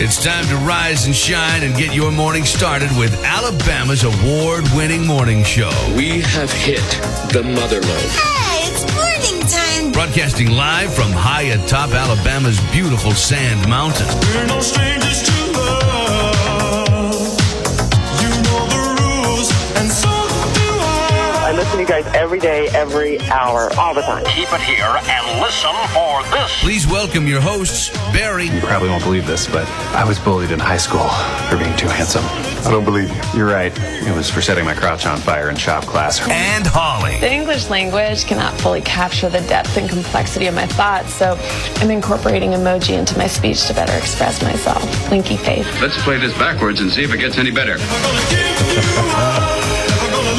It's time to rise and shine and get your morning started with Alabama's award-winning morning show. We have hit the motherlode. Hey, it's morning time. Broadcasting live from high atop Alabama's beautiful sand mountain. We're no strangers to love. You know the rules, and so do I. I listen to you guys every day, every hour, all the time. Keep it here and listen for this. Please welcome your hosts, Barry. You probably won't believe this, but I was bullied in high school for being too handsome. I don't believe you. You're right. It was for setting my crotch on fire in shop class. And Holly. The English language cannot fully capture the depth and complexity of my thoughts, so I'm incorporating emoji into my speech to better express myself. Winky face. Let's play this backwards and see if it gets any better.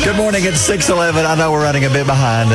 Good morning, it's 6:11. I know we're running a bit behind.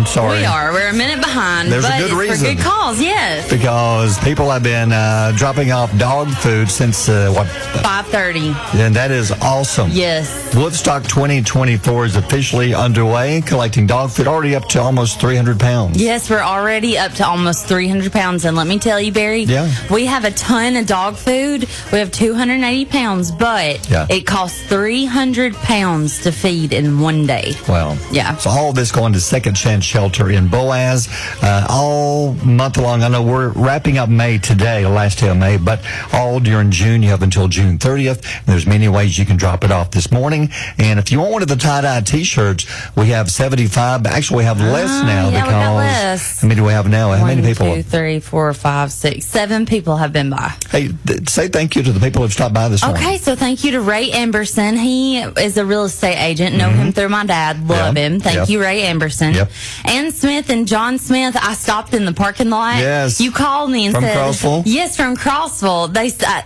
Sorry. We are. We're a minute behind. There's but a good it's reason. for good cause, yes. Because people have been dropping off dog food since, 5:30. And that is awesome. Yes. Woodstock 2024 is officially underway, collecting dog food, already up to almost 300 pounds. Yes, we're already up to almost 300 pounds. And let me tell you, Barry, we have a ton of dog food. We have 280 pounds, but it costs 300 pounds to feed in one day. Well, yeah. So all this going to Second Chance Shelter in Boaz all month long. I know we're wrapping up May today, the last day of May, but all during June, you have until June 30th. And there's many ways you can drop it off this morning. And if you want one of the tie-dye T-shirts, we have 75. Actually, we have less now because we got less. How many do we have now? How many people? 1, 2, 3, 4, 5, 6, 7 people have been by. Hey, say thank you to the people who've stopped by this morning. Okay, so thank you to Ray Amberson. He is a real estate agent. Know him through my dad. Love him. Thank you, Ray Amberson. Ann Smith and John Smith. I stopped in the parking lot. Yes. You called me and from said, Crossville? Yes, from Crossville.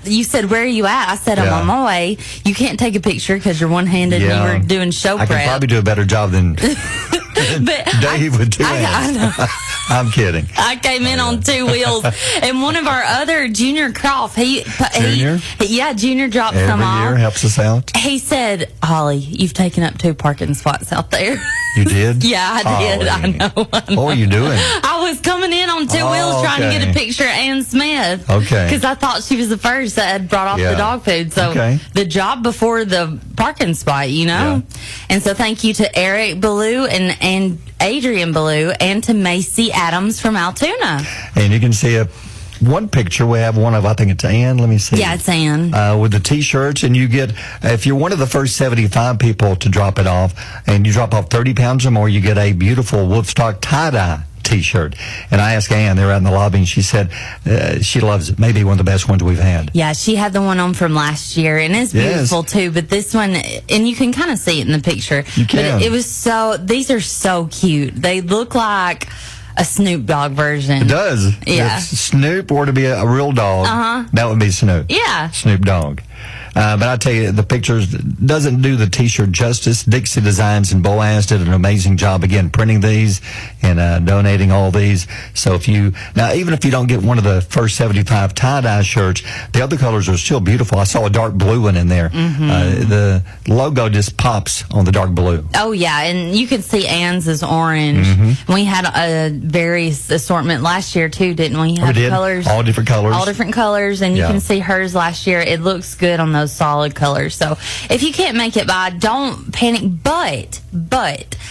You said, where are you at? I said, I'm on my way. You can't take a picture because you're one-handed and you were doing show prep. I can probably do a better job than Dave would do. I know. I'm kidding. I came in on 2 wheels, and one of our other Junior Croft, Junior dropped every some off. year helps us out. He said, Holly, you've taken up 2 parking spots out there. You did? Yeah, I did. I know. What are you doing? I was coming in on 2 wheels trying to get a picture of Ann Smith. Okay. Because I thought she was the first that had brought off the dog food. So the job before the parking spot, you know? Yeah. And so thank you to Eric Ballou and Adrian Ballou and to Macy Adams from Altoona. And you can see one picture. We have one of, I think it's Ann. Let me see. Yeah, it's Ann. With the T-shirts, and you get, if you're one of the first 75 people to drop it off, and you drop off 30 pounds or more, you get a beautiful Woodstock tie-dye T-shirt. And I asked Ann, they were out in the lobby, and she said she loves it. Maybe one of the best ones we've had. Yeah, she had the one on from last year, and it's beautiful too. But this one, and you can kind of see it in the picture. You can. But it was these are so cute. They look like a Snoop Dogg version. It does. Yeah. If Snoop were to be a real dog, that would be Snoop. Yeah. Snoop Dogg. But I tell you, the pictures doesn't do the T-shirt justice. Dixie Designs and Boaz did an amazing job, again, printing these and donating all these. So even if you don't get one of the first 75 tie-dye shirts, the other colors are still beautiful. I saw a dark blue one in there. The logo just pops on the dark blue. Oh, yeah, and you can see Ann's is orange. We had a various assortment last year, too, didn't we? We did. Colors. All different colors. All different colors, and you can see hers last year. It looks good on those solid colors. So if you can't make it by, don't panic. But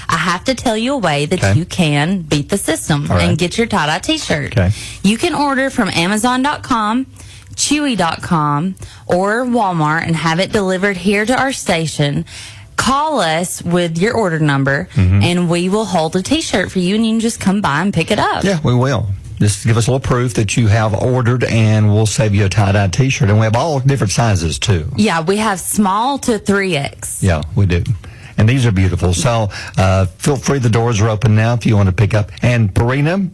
I have to tell you a way that you can beat the system and get your tie-dye T-shirt. You can order from Amazon.com, Chewy.com, or Walmart and have it delivered here to our station. Call us with your order number, and we will hold a T-shirt for you, and you can just come by and pick it up. Yeah, we will. Just give us a little proof that you have ordered, and we'll save you a tie-dye T-shirt. And we have all different sizes, too. Yeah, we have small to 3X. Yeah, we do. And these are beautiful. So feel free. The doors are open now if you want to pick up. And Purina,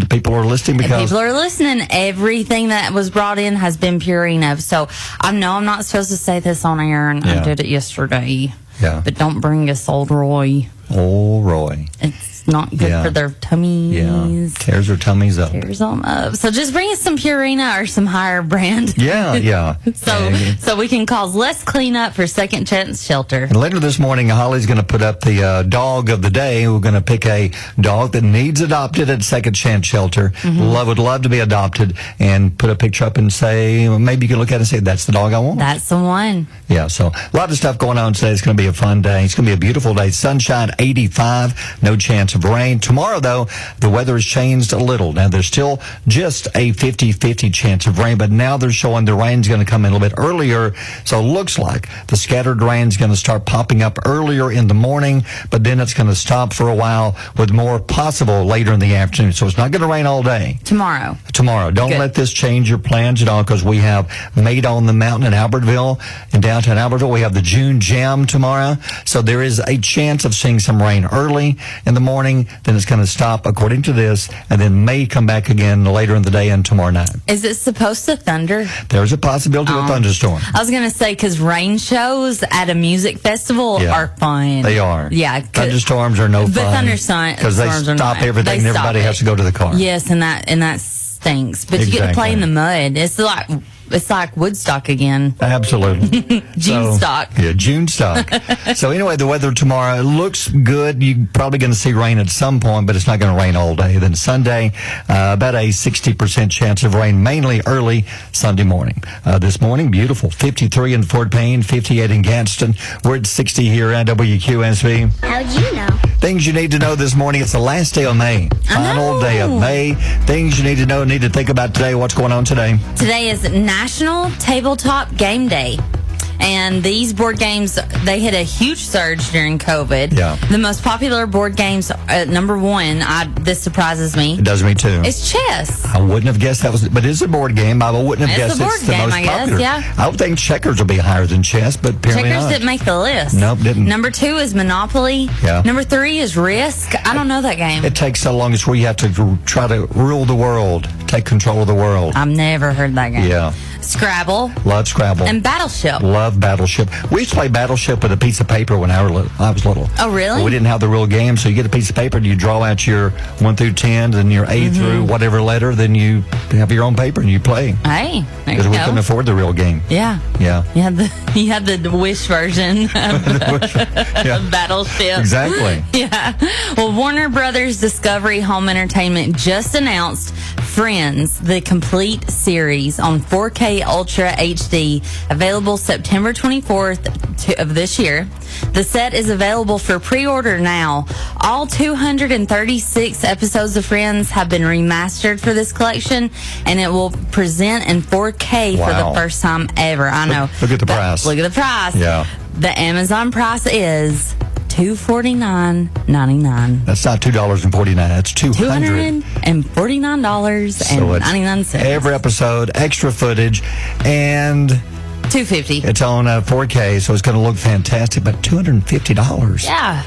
people are listening because... People are listening. Everything that was brought in has been Purina. So I know I'm not supposed to say this on air, and I did it yesterday. Yeah. But don't bring us Old Roy. Old Roy. It's not good for their tummies. Yeah, tears their tummies up. Tears them up. So just bring us some Purina or some higher brand. Yeah. So we can cause less cleanup for Second Chance Shelter. And later this morning, Holly's going to put up the dog of the day. We're going to pick a dog that needs adopted at Second Chance Shelter. Would love to be adopted, and put a picture up and say, maybe you can look at it and say, that's the dog I want. That's the one. Yeah, so a lot of stuff going on today. It's going to be a fun day. It's going to be a beautiful day. Sunshine, 85, no chance of rain. Tomorrow, though, the weather has changed a little. Now, there's still just a 50-50 chance of rain, but now they're showing the rain's going to come in a little bit earlier. So it looks like the scattered rain's going to start popping up earlier in the morning, but then it's going to stop for a while with more possible later in the afternoon. So it's not going to rain all day. Tomorrow. Don't let this change your plans at all, because we have Made on the Mountain in Albertville, in downtown Albertville. We have the June Jam tomorrow. So there is a chance of seeing some rain early in the morning. Then it's going to stop, according to this, and then may come back again later in the day and tomorrow night. Is it supposed to thunder? There's a possibility of a thunderstorm. I was going to say, because rain shows at a music festival are fun. They are. Yeah. Thunderstorms are no fun. But thunderstorms because they stop everything and everybody has to go to the car. Yes, and that stinks. But you get to play in the mud. It's like Woodstock again. Absolutely. June stock. Yeah, June stock. So anyway, the weather tomorrow looks good. You're probably going to see rain at some point, but it's not going to rain all day. Then Sunday, about a 60% chance of rain, mainly early Sunday morning. This morning, beautiful. 53 in Fort Payne, 58 in Gadsden. We're at 60 here at WQSB. How'd you know? Things you need to know this morning. It's the last day of May. Final day of May. Things you need to know, need to think about today. What's going on today? Today is National Tabletop Game Day. And these board games, they hit a huge surge during COVID. Yeah. The most popular board games, number one, this surprises me. It does me too. It's chess. I wouldn't have guessed that was, but it's a board game. I wouldn't have guessed it's the most popular. Yeah. I would think checkers would be higher than chess, but apparently Checkers not. didn't make the list. Nope, didn't. Number 2 is Monopoly. Yeah. Number 3 is Risk. I don't know that game. It takes so long. It's where you have to try to rule the world, take control of the world. I've never heard that game. Yeah. Scrabble. Love Scrabble. And Battleship. Love Battleship. We used to play Battleship with a piece of paper when I was little. Oh, really? But we didn't have the real game, so you get a piece of paper and you draw out your 1 through 10, then your A through whatever letter, then you have your own paper and you play. Hey, there because you we go. couldn't afford the real game. Yeah. Yeah. You had the Wish version of Battleship. Exactly. Yeah. Well, Warner Brothers Discovery Home Entertainment just announced Friends, the complete series on 4K Ultra HD, available September 24th of this year. The set is available for pre-order now. All 236 episodes of Friends have been remastered for this collection, and it will present in 4K for the first time ever. I know. Look at the price. Look at the price. Yeah. The Amazon price is $249.99. That's not $2.49. That's $249.99. So every episode, extra footage, and $250. It's on 4K, so it's going to look fantastic. But $250. Yeah.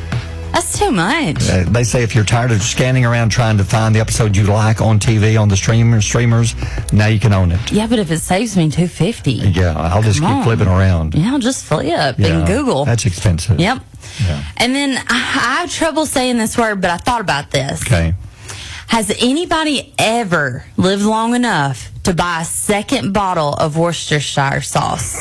That's too much. They say if you're tired of scanning around trying to find the episode you like on TV, on the streamers, now you can own it. Yeah, but if it saves me $250. Yeah, I'll just keep flipping around. Yeah, I'll just flip in Google. That's expensive. Yep. Yeah. And then I have trouble saying this word, but I thought about this. Okay. Has anybody ever lived long enough to buy a second bottle of Worcestershire sauce?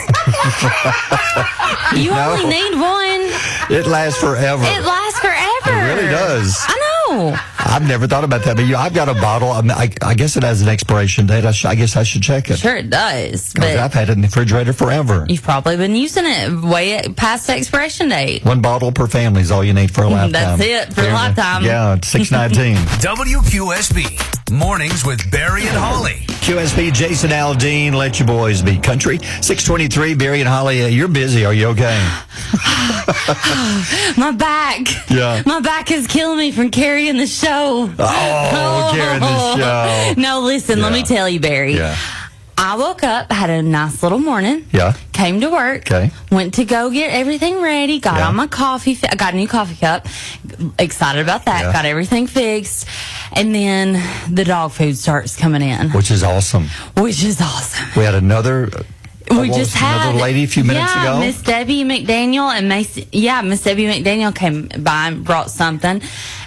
You only need one. It lasts forever. It lasts forever. It really does. I know. I've never thought about that, but I've got a bottle. I guess it has an expiration date. I guess I should check it. Sure, it does. Because I've had it in the refrigerator forever. You've probably been using it way past the expiration date. One bottle per family is all you need for a lifetime. That's it, for a lifetime. Yeah, it's $6.19. WQSB, mornings with Barry and Holly. QSB, Jason Aldean, let your boys be country. 623, Barry and Holly, you're busy. Are you okay? My back. Yeah. My back is killing me from carrying the show. Carrying the show. No, listen, let me tell you, Barry. Yeah. I woke up, had a nice little morning. Yeah. Came to work. Okay. Went to go get everything ready. Got on my coffee. I got a new coffee cup. Excited about that. Yeah. Got everything fixed. And then the dog food starts coming in. Which is awesome. Which is awesome. We had another We just had another lady a few minutes ago. Miss Debbie McDaniel and Macy. Yeah, Miss Debbie McDaniel came by and brought something,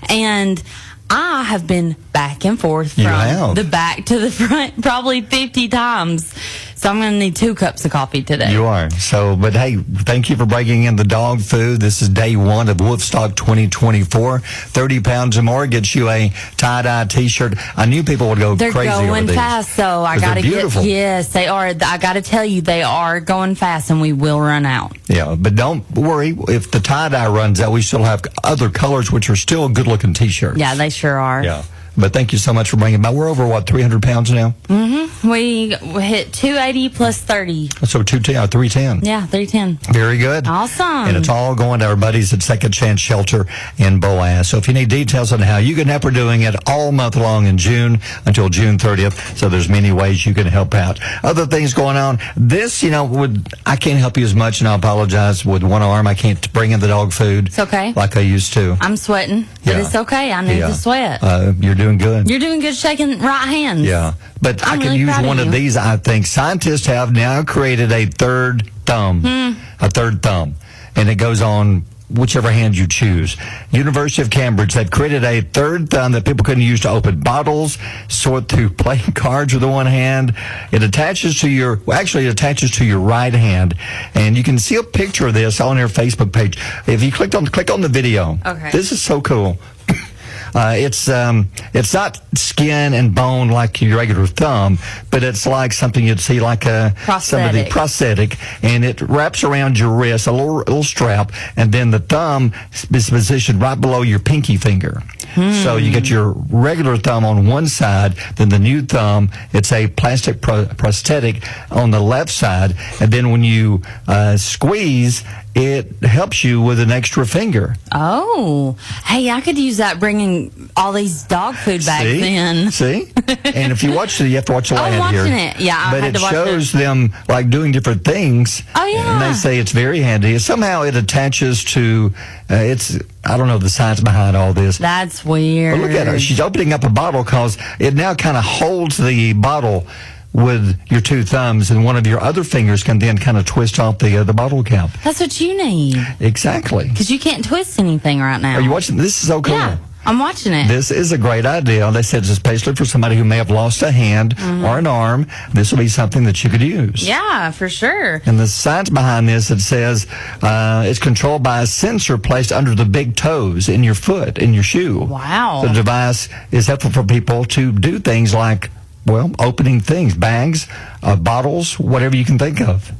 and I have been back and forth from the back to the front probably 50 times. So I'm going to need 2 cups of coffee today. You are. So, but hey, thank you for bringing in the dog food. This is day 1 of Wolfstock 2024. 30 pounds or more gets you a tie-dye T-shirt. I knew people would go crazy over these. They're going fast, so I got to get... Yes, they are. I got to tell you, they are going fast, and we will run out. Yeah, but don't worry. If the tie-dye runs out, we still have other colors, which are still good-looking T-shirts. Yeah, they sure are. Yeah. But thank you so much for bringing it by. We're over, 300 pounds now? Mm-hmm. We hit 280 plus 30. So 310. Yeah, 310. Very good. Awesome. And it's all going to our buddies at Second Chance Shelter in Boaz. So if you need details on how you can help, we're doing it all month long in June until June 30th. So there's many ways you can help out. Other things going on. This, I can't help you as much, and I apologize. With one arm, I can't bring in the dog food. It's okay. Like I used to. I'm sweating, but it's okay. I need the sweat. You're doing good. You're doing good shaking right hands. Yeah. But I can really use one of these, I think. Scientists have now created a third thumb. A third thumb. And it goes on whichever hand you choose. University of Cambridge, they've created a third thumb that people can use to open bottles, sort through playing cards with the one hand. It attaches to your right hand. And you can see a picture of this on their Facebook page. If you click on the video. Okay. This is so cool. It's not skin and bone like your regular thumb, but it's like something you'd see like a prosthetic, and it wraps around your wrist, a little strap, and then the thumb is positioned right below your pinky finger. So you get your regular thumb on one side, then the new thumb, it's a plastic prosthetic on the left side, and then when you squeeze, it helps you with an extra finger. Oh. Hey, I could use that bringing all these dog food back then. See? And if you watch it, you have to watch the light here. I'm watching it. Yeah, I had to watch it. But it shows them, like, doing different things. Oh, yeah. And they say it's very handy. Somehow it attaches to, I don't know the science behind all this. That's weird. But look at her. She's opening up a bottle because it now kind of holds the bottle with your 2 thumbs, and one of your other fingers can then kind of twist off the bottle cap. That's what you need. Exactly. Because you can't twist anything right now. Are you watching? This is so cool. Yeah, I'm watching it. This is a great idea. They said it's especially for somebody who may have lost a hand or an arm. This will be something that you could use. Yeah, for sure. And the science behind this, it says it's controlled by a sensor placed under the big toes in your foot, in your shoe. Wow. The device is helpful for people to do things like, opening things, bags, bottles, whatever you can think of.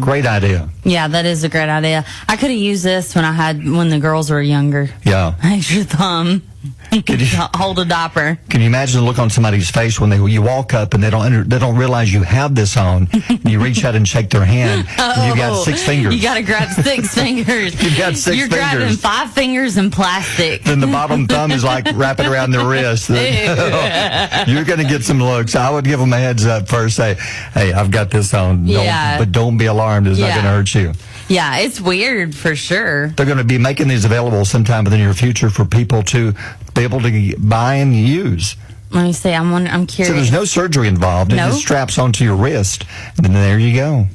Great idea. Yeah, that is a great idea. I could have used this when the girls were younger. Yeah. Extra thumb. Could you hold a diaper? Can you imagine the look on somebody's face when you walk up and they don't realize you have this on? And you reach out and shake their hand. And you got 6 fingers. You got to grab 6 fingers. You've got 6 You're fingers. grabbing 5 fingers in plastic. Then the bottom thumb is like wrapping around the wrist. You're going to get some looks. I would give them a heads up first. Say, hey, I've got this on. But don't be alarmed. It's not going to hurt you. Yeah, it's weird for sure. They're going to be making these available sometime in the near future for people to be able to buy and use. Let me see. I'm curious. So there's no surgery involved. It just straps onto your wrist, and then there you go.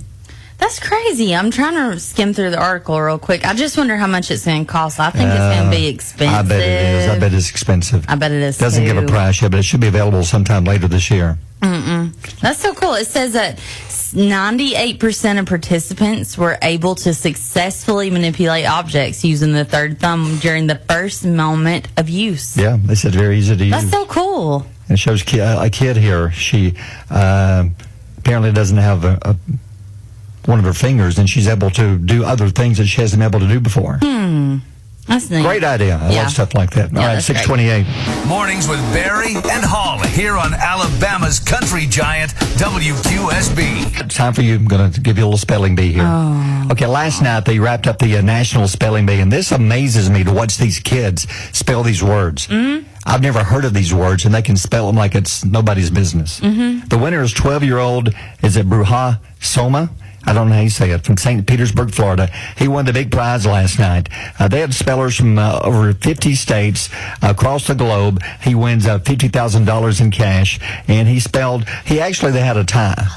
That's crazy. I'm trying to skim through the article real quick. I just wonder how much it's going to cost. I think it's going to be expensive. I bet it is. I bet it's expensive. I bet it is. Doesn't give a price yet, but it should be available sometime later this year. That's so cool. It says that 98% of participants were able to successfully manipulate objects using the third thumb during the first moment of use. Yeah, they said very easy to use. That's so cool. And it shows a kid here. She apparently doesn't have one of her fingers, and she's able to do other things that she hasn't been able to do before. That's neat. Great idea. I love stuff like that. All right, 6:28. Mornings with Barry and Holly here on Alabama's country giant, WQSB. It's time for you. I'm going to give you a little spelling bee here. Okay, last night they wrapped up the National Spelling Bee, and this amazes me to watch these kids spell these words. I've never heard of these words, and they can spell them like it's nobody's business. The winner is 12-year-old, is it Bruja Soma? I don't know how you say it, from St. Petersburg, Florida. He won the big prize last night. They had spellers from over 50 states across the globe. He wins $50,000 in cash, and they had a tie.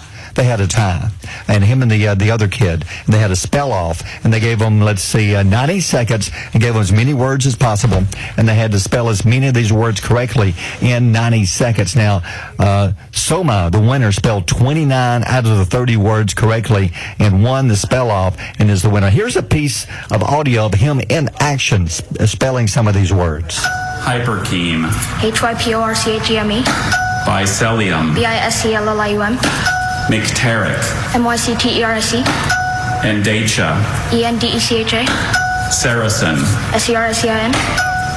they had a tie, and him and the other kid, and they had a spell off, and they gave them, 90 seconds, and gave them as many words as possible, and they had to spell as many of these words correctly in 90 seconds. Now, Soma, the winner, spelled 29 out of the 30 words correctly and won the spell off and is the winner. Here's a piece of audio of him in action spelling some of these words. Hypercheme. HYPORCHEME. Bicelium. BISCLLIUM. Mycteric. MYCTERSE. Endacha. ENDECHA. Saracen. SERSEIN.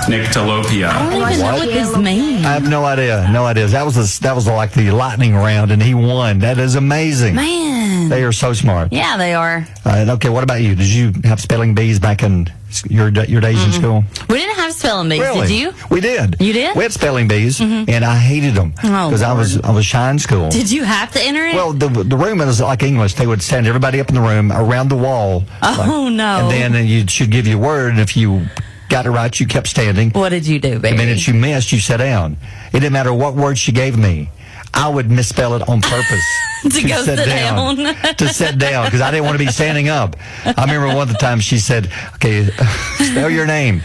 Nyctalopia. I don't even know what this means. I have no idea. No idea. That was like the lightning round, and he won. That is amazing. Man. They are so smart. Yeah, they are. Okay, what about you? Did you have spelling bees back in your days in school? We didn't have spelling bees, Really? did you? We did. You did? We had spelling bees, and I hated them because I was shy in school. Did you have to enter it? Well, the room was like English. They would stand everybody up in the room around the wall. Oh, no. And then you should give you a word, and if you got it right, you kept standing. What did you do, baby? The minute you missed, you sat down. It didn't matter what word she gave me. I would misspell it on purpose. To go sit down. To sit down, because I didn't want to be standing up. I remember one of the times she said, okay, spell your name.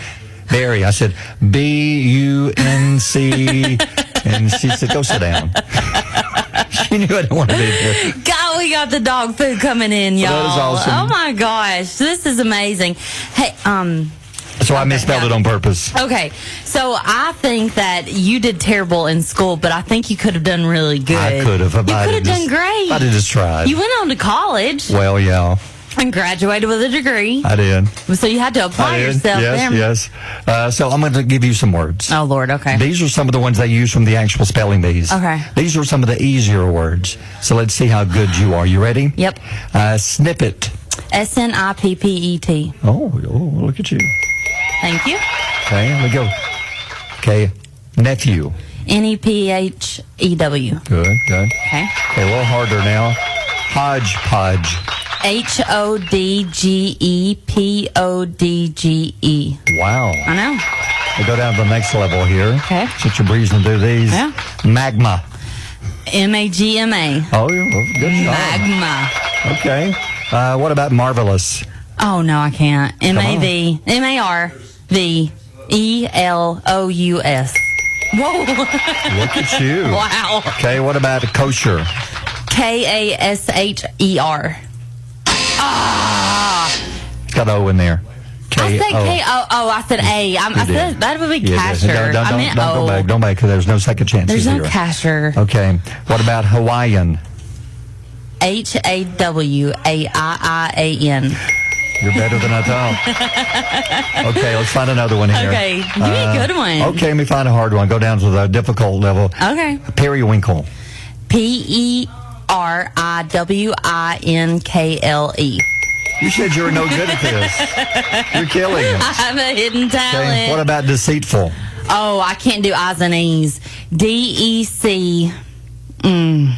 Barry. I said, B-U-N-C. And she said, go sit down. She knew I didn't want to be there. God, we got the dog food coming in, y'all. That is awesome. Oh, my gosh. This is amazing. Hey, So I misspelled it on purpose. Okay, so I think that you did terrible in school, but I think you could have done really good. I could have. You could have done great. I did just try. You went on to college. Well, yeah. And graduated with a degree. I did. So you had to apply yourself. Yes. So I'm going to give you some words. Oh, Lord, okay. These are some of the ones they use from the actual spelling bees. Okay. These are some of the easier words. So let's see how good you are. You ready? Yep. Snippet. SNIPPET. Oh, look at you. Thank you. Okay, here we go. Okay, nephew. NEPHEW. Good. Okay. Okay, a little harder now. Hodgepodge. HODGEPODGE. Wow. I know. We go down to the next level here. Okay. Since you're breezing through these. Yeah. Magma. MAGMA. Oh, good job. Magma. Okay. What about marvelous? Oh, no, I can't. MAVMARVELOUS. Whoa. Look at you. Wow. Okay, what about kosher? KASHER. Ah. It's got O in there. I said K-O. Oh, I said A. I said that would be casher. Don't I meant go O. back. Don't back, because there's no second chance. There's no casher. Okay. What about Hawaiian? HAWAIIAN. You're better than I thought. Okay, let's find another one here. Okay, give me a good one. Okay, let me find a hard one. Go down to the difficult level. Okay. Periwinkle. PERIWINKLE. You said you were no good at this. You're killing us. I have a hidden talent. Okay. What about deceitful? Oh, I can't do I's and E's. DEC. Then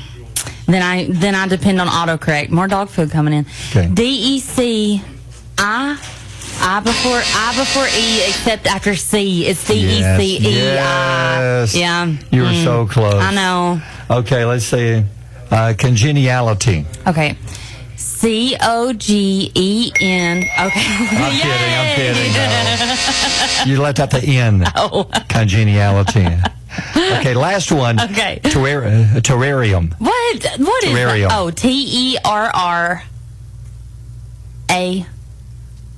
I depend on autocorrect. More dog food coming in. Okay. DEC. I before E, except after C. It's DECEI. Yes. Yeah. You were so close. I know. Okay, let's see. Congeniality. Okay. COGEN. Okay. I'm kidding. No. You left out the N. Oh. Congeniality. Okay, last one. Okay. Terrarium. What is Terrarium. that? Oh,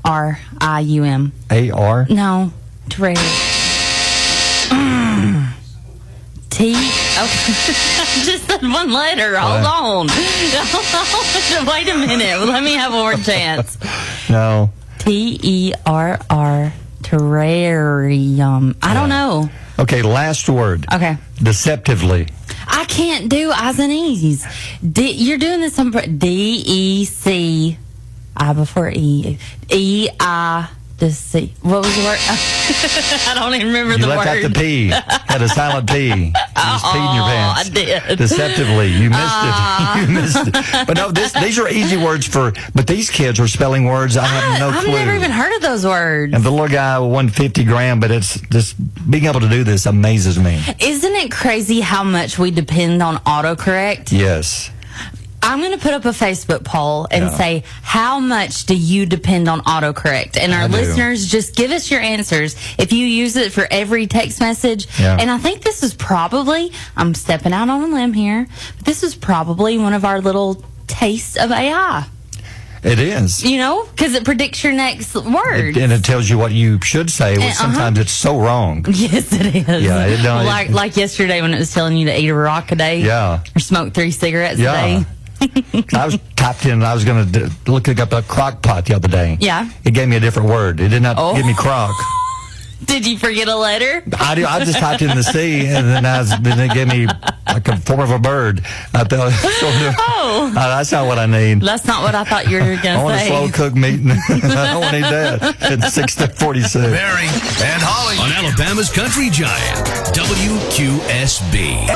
TERRARIUM. AR? No, terrarium. Okay. Just said one letter. Hold on. Wait a minute. Let me have one more chance. No. TERR. Terrarium. I don't know. Okay, last word. Okay. Deceptively. I can't do I's and E's. You're doing this on DEC. I before E. EI. Deceit. What was the word? I don't even remember the word. You left out the P. Had a silent P. You just peed in your pants. I did. Deceptively. You missed it. You missed it. But no, these are easy words but these kids are spelling words I have no clue. I've never even heard of those words. And the little guy won $50,000, but it's just being able to do this amazes me. Isn't it crazy how much we depend on autocorrect? Yes. I'm going to put up a Facebook poll and say, how much do you depend on autocorrect? And our listeners, just give us your answers. If you use it for every text message, and I think this is probably, I'm stepping out on a limb here, but this is probably one of our little tastes of AI. It is. You know, because it predicts your next word. And it tells you what you should say, which sometimes it's so wrong. Yes, it is. Yeah, it don't, like yesterday when it was telling you to eat a rock a day. Yeah. Or smoke 3 cigarettes a day. I was typed in, I was going to look up a crock pot the other day. Yeah. It gave me a different word. It did not give me crock. Did you forget a letter? I just typed in the C, and then it gave me like a form of a bird. I thought, that's not what I need. That's not what I thought you were going to say. I want a slow cooked meat. I don't want to eat that at 6:46. Barry and Holly on Alabama's Country Giant, WQSB.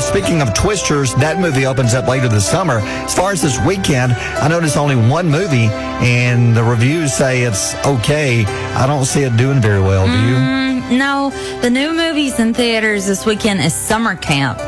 Speaking of twisters, that movie opens up later this summer. As far as this weekend, I noticed only one movie, and the reviews say it's okay. I don't see it doing very well. Do you? No. The new movies in theaters this weekend is Summer Camp.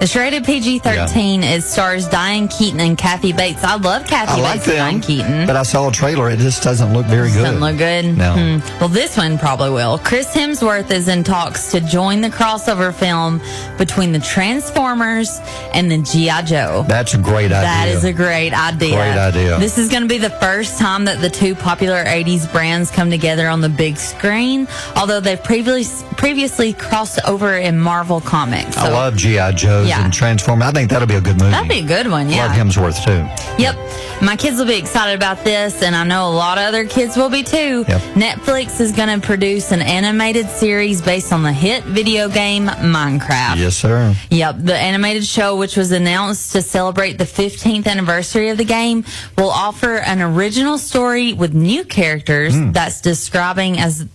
It's rated PG-13. It stars Diane Keaton and Kathy Bates. I love Kathy Bates and Diane Keaton. But I saw a trailer. It just doesn't look very good. Doesn't look good? No. Well, this one probably will. Chris Hemsworth is in talks to join the crossover film between the Transformers and the G.I. Joe. That's a great idea. That is a great idea. Great idea. This is going to be the first time that the two popular 80s brands come together on the big screen, although they've previously crossed over in Marvel Comics. So, I love G.I. Joe's and Transformers. I think that'll be a good movie. That'd be a good one, yeah. Love Hemsworth, too. Yep. My kids will be excited about this, and I know a lot of other kids will be, too. Yep. Netflix is going to produce an animated series based on the hit video game Minecraft. Yes, sir. Yep. The animated show, which was announced to celebrate the 15th anniversary of the game, will offer an original story with new characters that's described as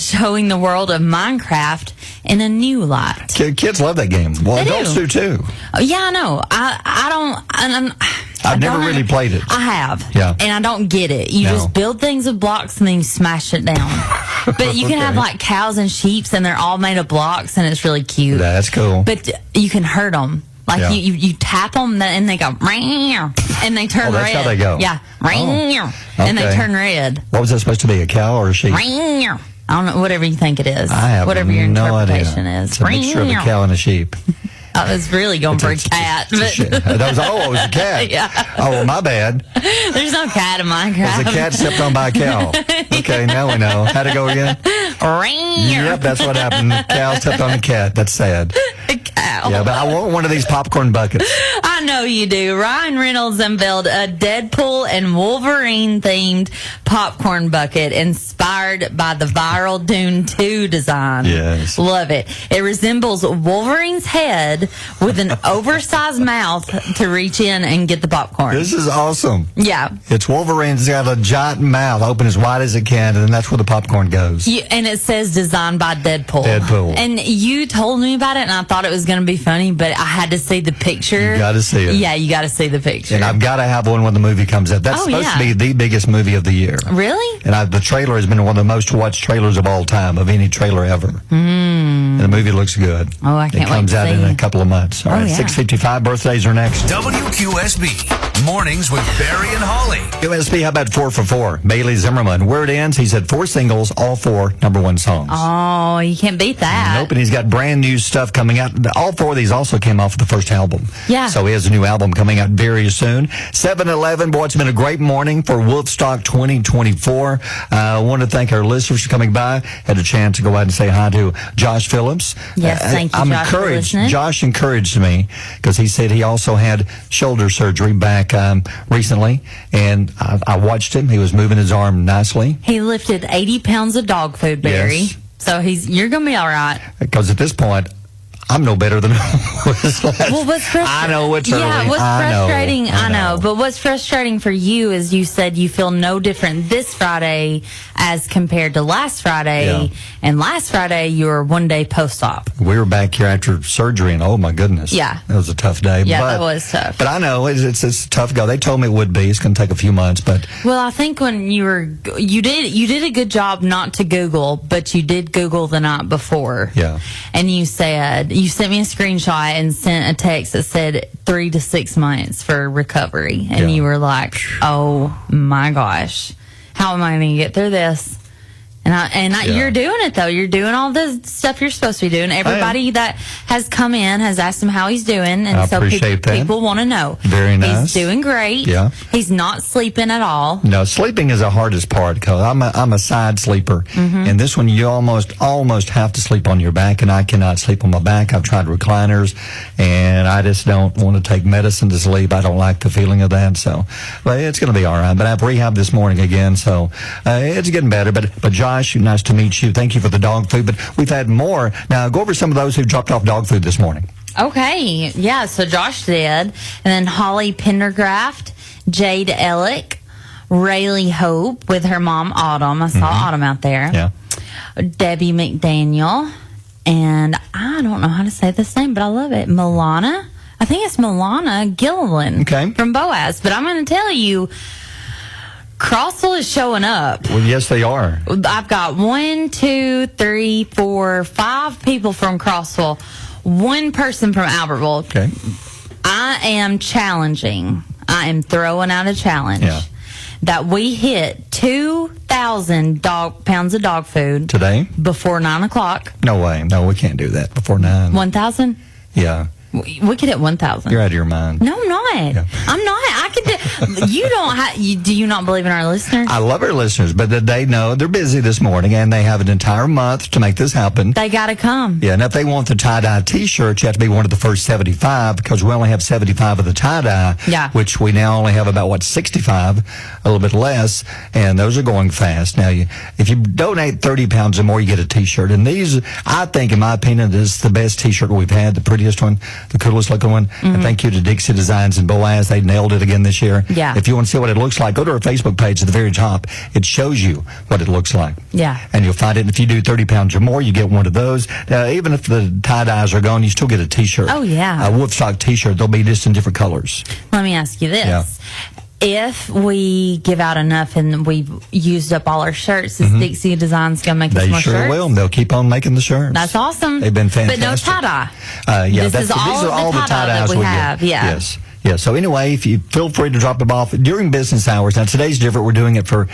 showing the world of Minecraft in a new light. Kids love that game. Well, adults do too. Yeah, I know. I've never really played it. I have. Yeah. And I don't get it. You just build things with blocks and then you smash it down. But you can have like cows and sheep and they're all made of blocks and it's really cute. That's cool. But you can hurt them. Like you tap them and they go, and they turn red. That's how they go. Yeah. And they turn red. What was that supposed to be, a cow or a sheep? I don't know, whatever you think it is. I have whatever your interpretation is. It's a mixture of a cow and a sheep. I was really going for a cat. It was a cat. Yeah. Oh, well, my bad. There's no cat in Minecraft. It was a cat stepped on by a cow. Okay, now we know. How'd it go again? Yep, that's what happened. The cow stepped on a cat. That's sad. A cow. Yeah, but I want one of these popcorn buckets. I know you do. Ryan Reynolds unveiled a Deadpool and Wolverine themed popcorn bucket inspired by the viral Dune 2 design. Yes. Love it. It resembles Wolverine's head with an oversized mouth to reach in and get the popcorn. This is awesome. Yeah. It's Wolverine's got a giant mouth open as wide as it can, and then that's where the popcorn goes. And it says designed by Deadpool. Deadpool. And you told me about it, and I thought it was going to be funny, but I had to see the picture. You got to see it. Yeah, you got to see the picture. And I've got to have one when the movie comes out. That's supposed to be the biggest movie of the year. Really? And the trailer has been one of the most watched trailers of all time, of any trailer ever. And the movie looks good. Oh, I can't wait to see. It comes out in a couple of months. All right, 6:55, birthdays are next. WQSB, Mornings with Barry and Holly. QSB, how about 4 for 4? Bailey Zimmerman. Where it ends, he's had 4 singles, all 4 #1 songs. Oh, you can't beat that. Nope, and he's got brand new stuff coming out. All 4 of these also came off the first album. Yeah. So he has a new album coming out very soon. 7-11, boy, it's been a great morning for Wolfstock 2024. I want to thank our listeners for coming by. Had a chance to go out and say hi to Josh Phillips. Yes, thank you, I'm Josh, for encouraged. listening. Josh encouraged me because he said he also had shoulder surgery back recently, and I watched him. He was moving his arm nicely. He lifted 80 pounds of dog food, Barry. Yes. So you're going to be all right. Because at this point, I'm no better than I was last. Well, what's frustrating? I know it's early. Yeah, what's frustrating? I know. But what's frustrating for you is you said you feel no different this Friday as compared to last Friday. Yeah. And last Friday, you were one day post-op. We were back here after surgery, and oh my goodness, Yeah. that was a tough day. Yeah, but, that was tough. But I know it's a tough go. They told me it would be. It's going to take a few months, but Well, I think when you did a good job not to Google, but you did Google the night before. Yeah. And you said you sent me a screenshot and sent a text that said 3 to 6 months for recovery. And you were like, oh my gosh, how am I going to get through this? You're doing it, though. You're doing all the stuff you're supposed to be doing. Everybody that has come in has asked him how he's doing. And I so appreciate that. People want to know. Very nice. He's doing great. Yeah. He's not sleeping at all. No, sleeping is the hardest part because I'm a side sleeper. And this one, you almost have to sleep on your back, and I cannot sleep on my back. I've tried recliners, and I just don't want to take medicine to sleep. I don't like the feeling of that. So, but it's going to be all right. But I've rehab this morning again, so it's getting better. But Josh, nice to meet you. Thank you for the dog food. But we've had more. Now, go over some of those who dropped off dog food this morning. Okay. Yeah, so Josh did. And then Holly Pendergraft, Jade Ellick, Rayleigh Hope with her mom, Autumn. I saw Autumn out there. Yeah. Debbie McDaniel. And I don't know how to say this name, but I love it. Milana. I think it's Milana Gilliland from Boaz. But I'm going to tell you, Crossville is showing up. Well, yes, they are. I've got 1, 2, 3, 4, 5 people from Crossville, 1 person from Albertville. Okay. I am challenging. I am throwing out a challenge that we hit 2,000 pounds of dog food today before 9 o'clock. No way. No, we can't do that before 9. 1,000? Yeah. We could hit 1,000. You're out of your mind. No, I'm not. Yeah. I'm not. I could do. You don't have. Do you not believe in our listeners? I love our listeners, but they know they're busy this morning, and they have an entire month to make this happen. They got to come. Yeah, and if they want the tie-dye T-shirts, you have to be one of the first 75 because we only have 75 of the tie-dye. Yeah. Which we now only have about 65, a little bit less, and those are going fast. Now, if you donate 30 pounds or more, you get a T-shirt, and these, I think, in my opinion, this is the best T-shirt we've had, the prettiest one, the coolest looking one. And thank you to Dixie Designs and Boaz. They nailed it again this year. Yeah. If you want to see what it looks like, go to our Facebook page at the very top. It shows you what it looks like. Yeah. And you'll find it. And if you do 30 pounds or more, you get one of those. Even if the tie-dyes are gone, you still get a T-shirt. Oh, yeah. A Wolfstock T-shirt. They'll be just in different colors. Let me ask you this. Yeah. If we give out enough and we've used up all our shirts, is Dixie Designs going to make us more shirts? They sure will. They'll keep on making the shirts. That's awesome. They've been fantastic. But no tie-dye. These are all the tie-dyes we have. get. Yeah. Yes. Yeah, so anyway, if you feel free to drop them off during business hours. Now, today's different. We're doing it for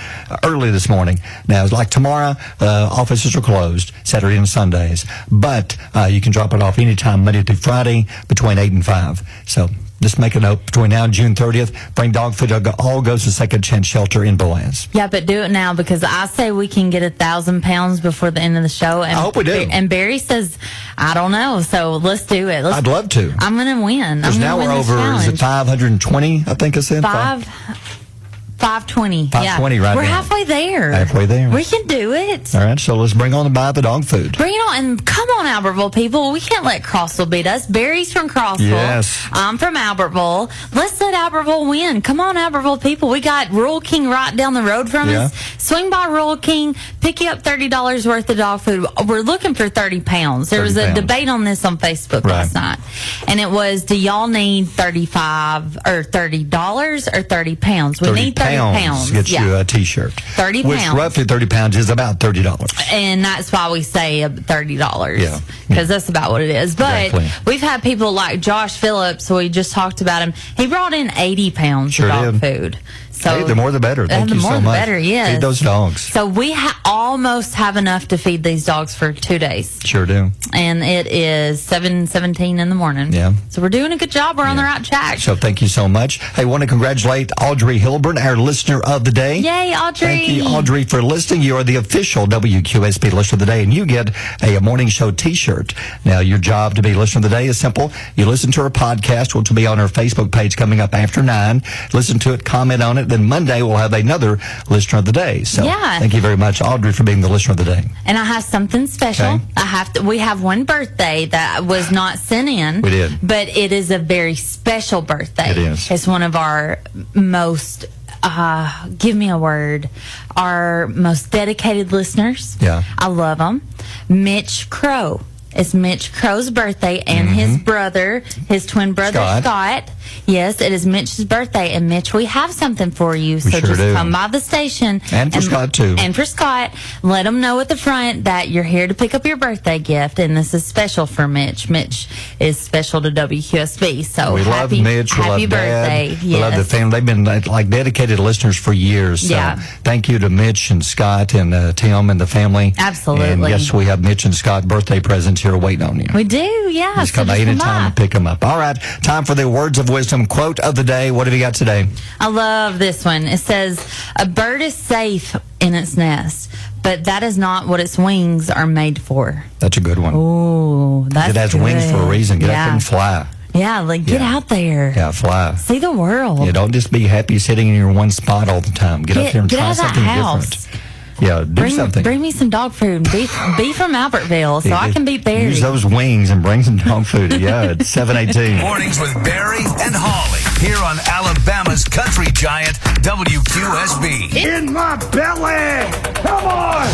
early this morning. Now, it's like tomorrow, offices are closed, Saturday and Sundays. But you can drop it off anytime, Monday through Friday, between 8 and 5. So just make a note between now and June 30th. Bring dog food. All goes to Second Chance Shelter in Boaz. Yeah, but do it now because I say we can get 1,000 pounds before the end of the show. And I hope we do. And Barry says, I don't know. So let's do it. I'd love to. I'm going to win. Because now we're over, is it 520, I think I said? 520. 520 yeah. right We're now. halfway there. Halfway there. We can do it. All right, so let's bring on the dog food. Bring it on. And come on, Albertville people. We can't let Crossville beat us. Barry's from Crossville. Yes. I'm from Albertville. Let's let Albertville win. Come on, Albertville people. We got Rural King right down the road from us. Swing by Rural King. Pick you up $30 worth of dog food. We're looking for 30 pounds. There was a debate on this on Facebook last night. And it was, do y'all need $35 or $30 or 30 pounds? We need 30 pounds. Get you a T-shirt. 30 Which pounds. roughly 30 pounds is about $30. And that's why we say $30. Yeah. Because that's about what it is. But Exactly. we've had people like Josh Phillips, so we just talked about him. He brought in 80 pounds of dog food. So hey, the more the better. Thank you so much. The more the better, yes. Feed those dogs. So we almost have enough to feed these dogs for 2 days. Sure do. And it is 7:17 in the morning. Yeah. So we're doing a good job. We're on the right track. So thank you so much. Hey, want to congratulate Audrey Hilburn, our listener of the day. Yay, Audrey. Thank you, Audrey, for listening. You are the official WQSP listener of the day, and you get a morning show T-shirt. Now, your job to be listener of the day is simple. You listen to our podcast, which will be on our Facebook page coming up after 9. Listen to it, comment on it. Then Monday, we'll have another listener of the day. So thank you very much, Audrey, for being the listener of the day. And I have something special. Okay. We have one birthday that was not sent in. We did. But it is a very special birthday. It is. It's one of our most, give me a word, our most dedicated listeners. Yeah. I love them. Mitch Crow. It's Mitch Crow's birthday and his brother, his twin brother, Scott. Yes, it is Mitch's birthday, and Mitch, we have something for you. So sure just do. come by the station. And for Scott, too. And for Scott, let them know at the front that you're here to pick up your birthday gift, and this is special for Mitch. Mitch is special to WQSB, so we love Mitch. We happy love birthday. Dad. We love the family. They've been like dedicated listeners for years. So Yeah. thank you to Mitch and Scott and Tim and the family. Absolutely. And yes, we have Mitch and Scott birthday presents here waiting on you. We do, yeah. Just come any time to pick them up. All right, time for the words of wisdom quote of the day. What have you got today? I love this one. It says, "A bird is safe in its nest, but that is not what its wings are made for." That's a good one. Ooh, that's It has wings for a good. reason. Get up Yeah. there and fly. Yeah, like get Yeah. out there. Yeah, fly. See the world. Yeah, don't just be happy sitting in your one spot all the time. Get up there and Get try out of that something house. different. Yeah, do something. Bring me some dog food. Be from Albertville so I can beat Barry. Use those wings and bring some dog food. Yeah, it's 7:18. Mornings with Barry and Holly here on Alabama's country giant WQSB. In my belly! Come on!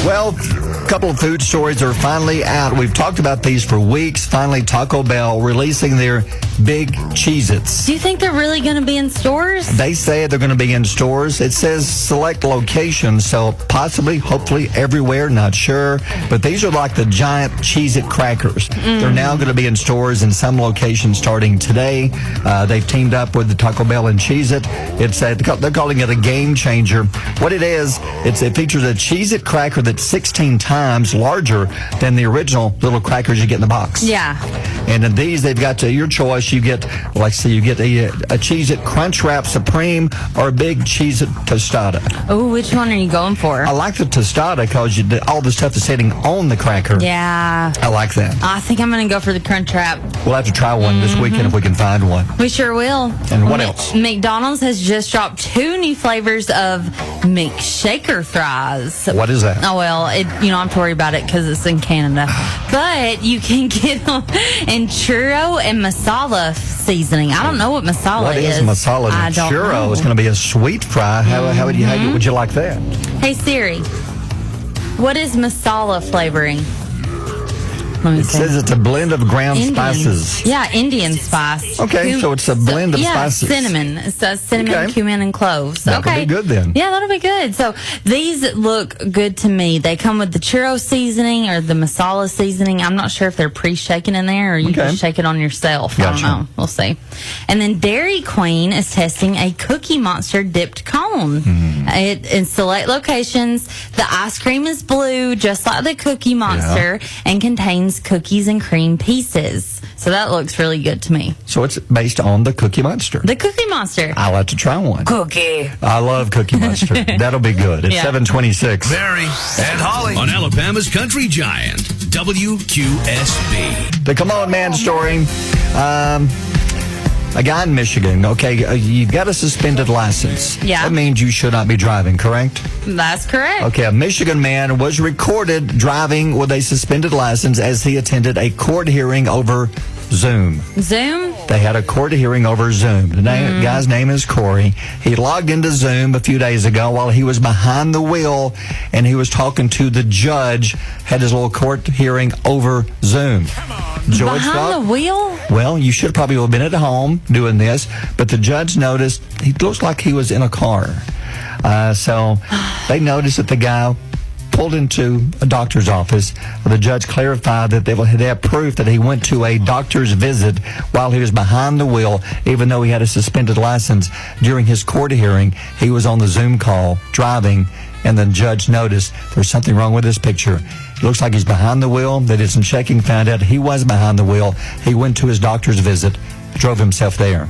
Well, a couple of food stories are finally out. We've talked about these for weeks. Finally, Taco Bell releasing their big Cheez-Its. Do you think they're really going to be in stores? They say they're going to be in stores. It says select locations, so possibly, hopefully, everywhere, not sure. But these are like the giant Cheez-It crackers. They're now going to be in stores in some locations starting today. They've teamed up with the Taco Bell and Cheez-It. They're calling it a game changer. What it is, it features a Cheez-It cracker that's 16 times larger than the original little crackers you get in the box. Yeah. And in these, they've got your choice. You get, like, say, you get a Cheez-It Crunch Wrap Supreme or a big Cheez-It Tostada. Oh, which one are you going for? I like the Tostada because all the stuff is sitting on the cracker. Yeah. I like that. I think I'm going to go for the Crunch Wrap. We'll have to try one this weekend if we can find one. We sure will. And what else? McDonald's has just dropped 2 new flavors of McShaker fries. What is that? Oh, well, you don't have to worry about it because it's in Canada. But you can get them in churro and masala seasoning. I don't know what masala What is masala? I don't Churro know. is going to be a sweet fry. How would you like that? Hey, Siri, what is masala flavoring? Let me It see. says it's a blend of ground spices. Yeah, Indian spice. Okay, so it's a blend of spices. Cinnamon. It's cinnamon, Okay. cumin, and cloves. That'll be good then. Yeah, that'll be good. So these look good to me. They come with the churro seasoning or the masala seasoning. I'm not sure if they're pre-shaken in there or you Okay. just shake it on yourself. Gotcha. I don't know. We'll see. And then Dairy Queen is testing a Cookie Monster dipped cone. In select locations, the ice cream is blue, just like the Cookie Monster, and contains cookies and cream pieces. So that looks really good to me. So it's based on the Cookie Monster. The Cookie Monster. I'll have to try one. Cookie. I love Cookie Monster. That'll be good. It's Yeah. 7:26. Barry and Holly on Alabama's country giant WQSB. The Come On Man story. A guy in Michigan, okay, you've got a suspended license. Yeah. That means you should not be driving, correct? That's correct. Okay, a Michigan man was recorded driving with a suspended license as he attended a court hearing over Zoom. Zoom? They had a court hearing over Zoom. The guy's name is Corey. He logged into Zoom a few days ago while he was behind the wheel, and he was talking to the judge, had his little court hearing over Zoom. George Behind thought, the wheel? well, you should probably have been at home doing this, but the judge noticed he looks like he was in a car. So they noticed that the guy pulled into a doctor's office. The judge clarified that they have proof that he went to a doctor's visit while he was behind the wheel, even though he had a suspended license. During his court hearing, he was on the Zoom call driving, and the judge noticed there's something wrong with this picture. It looks like he's behind the wheel. They did some checking, found out he was behind the wheel. He went to his doctor's visit, drove himself there.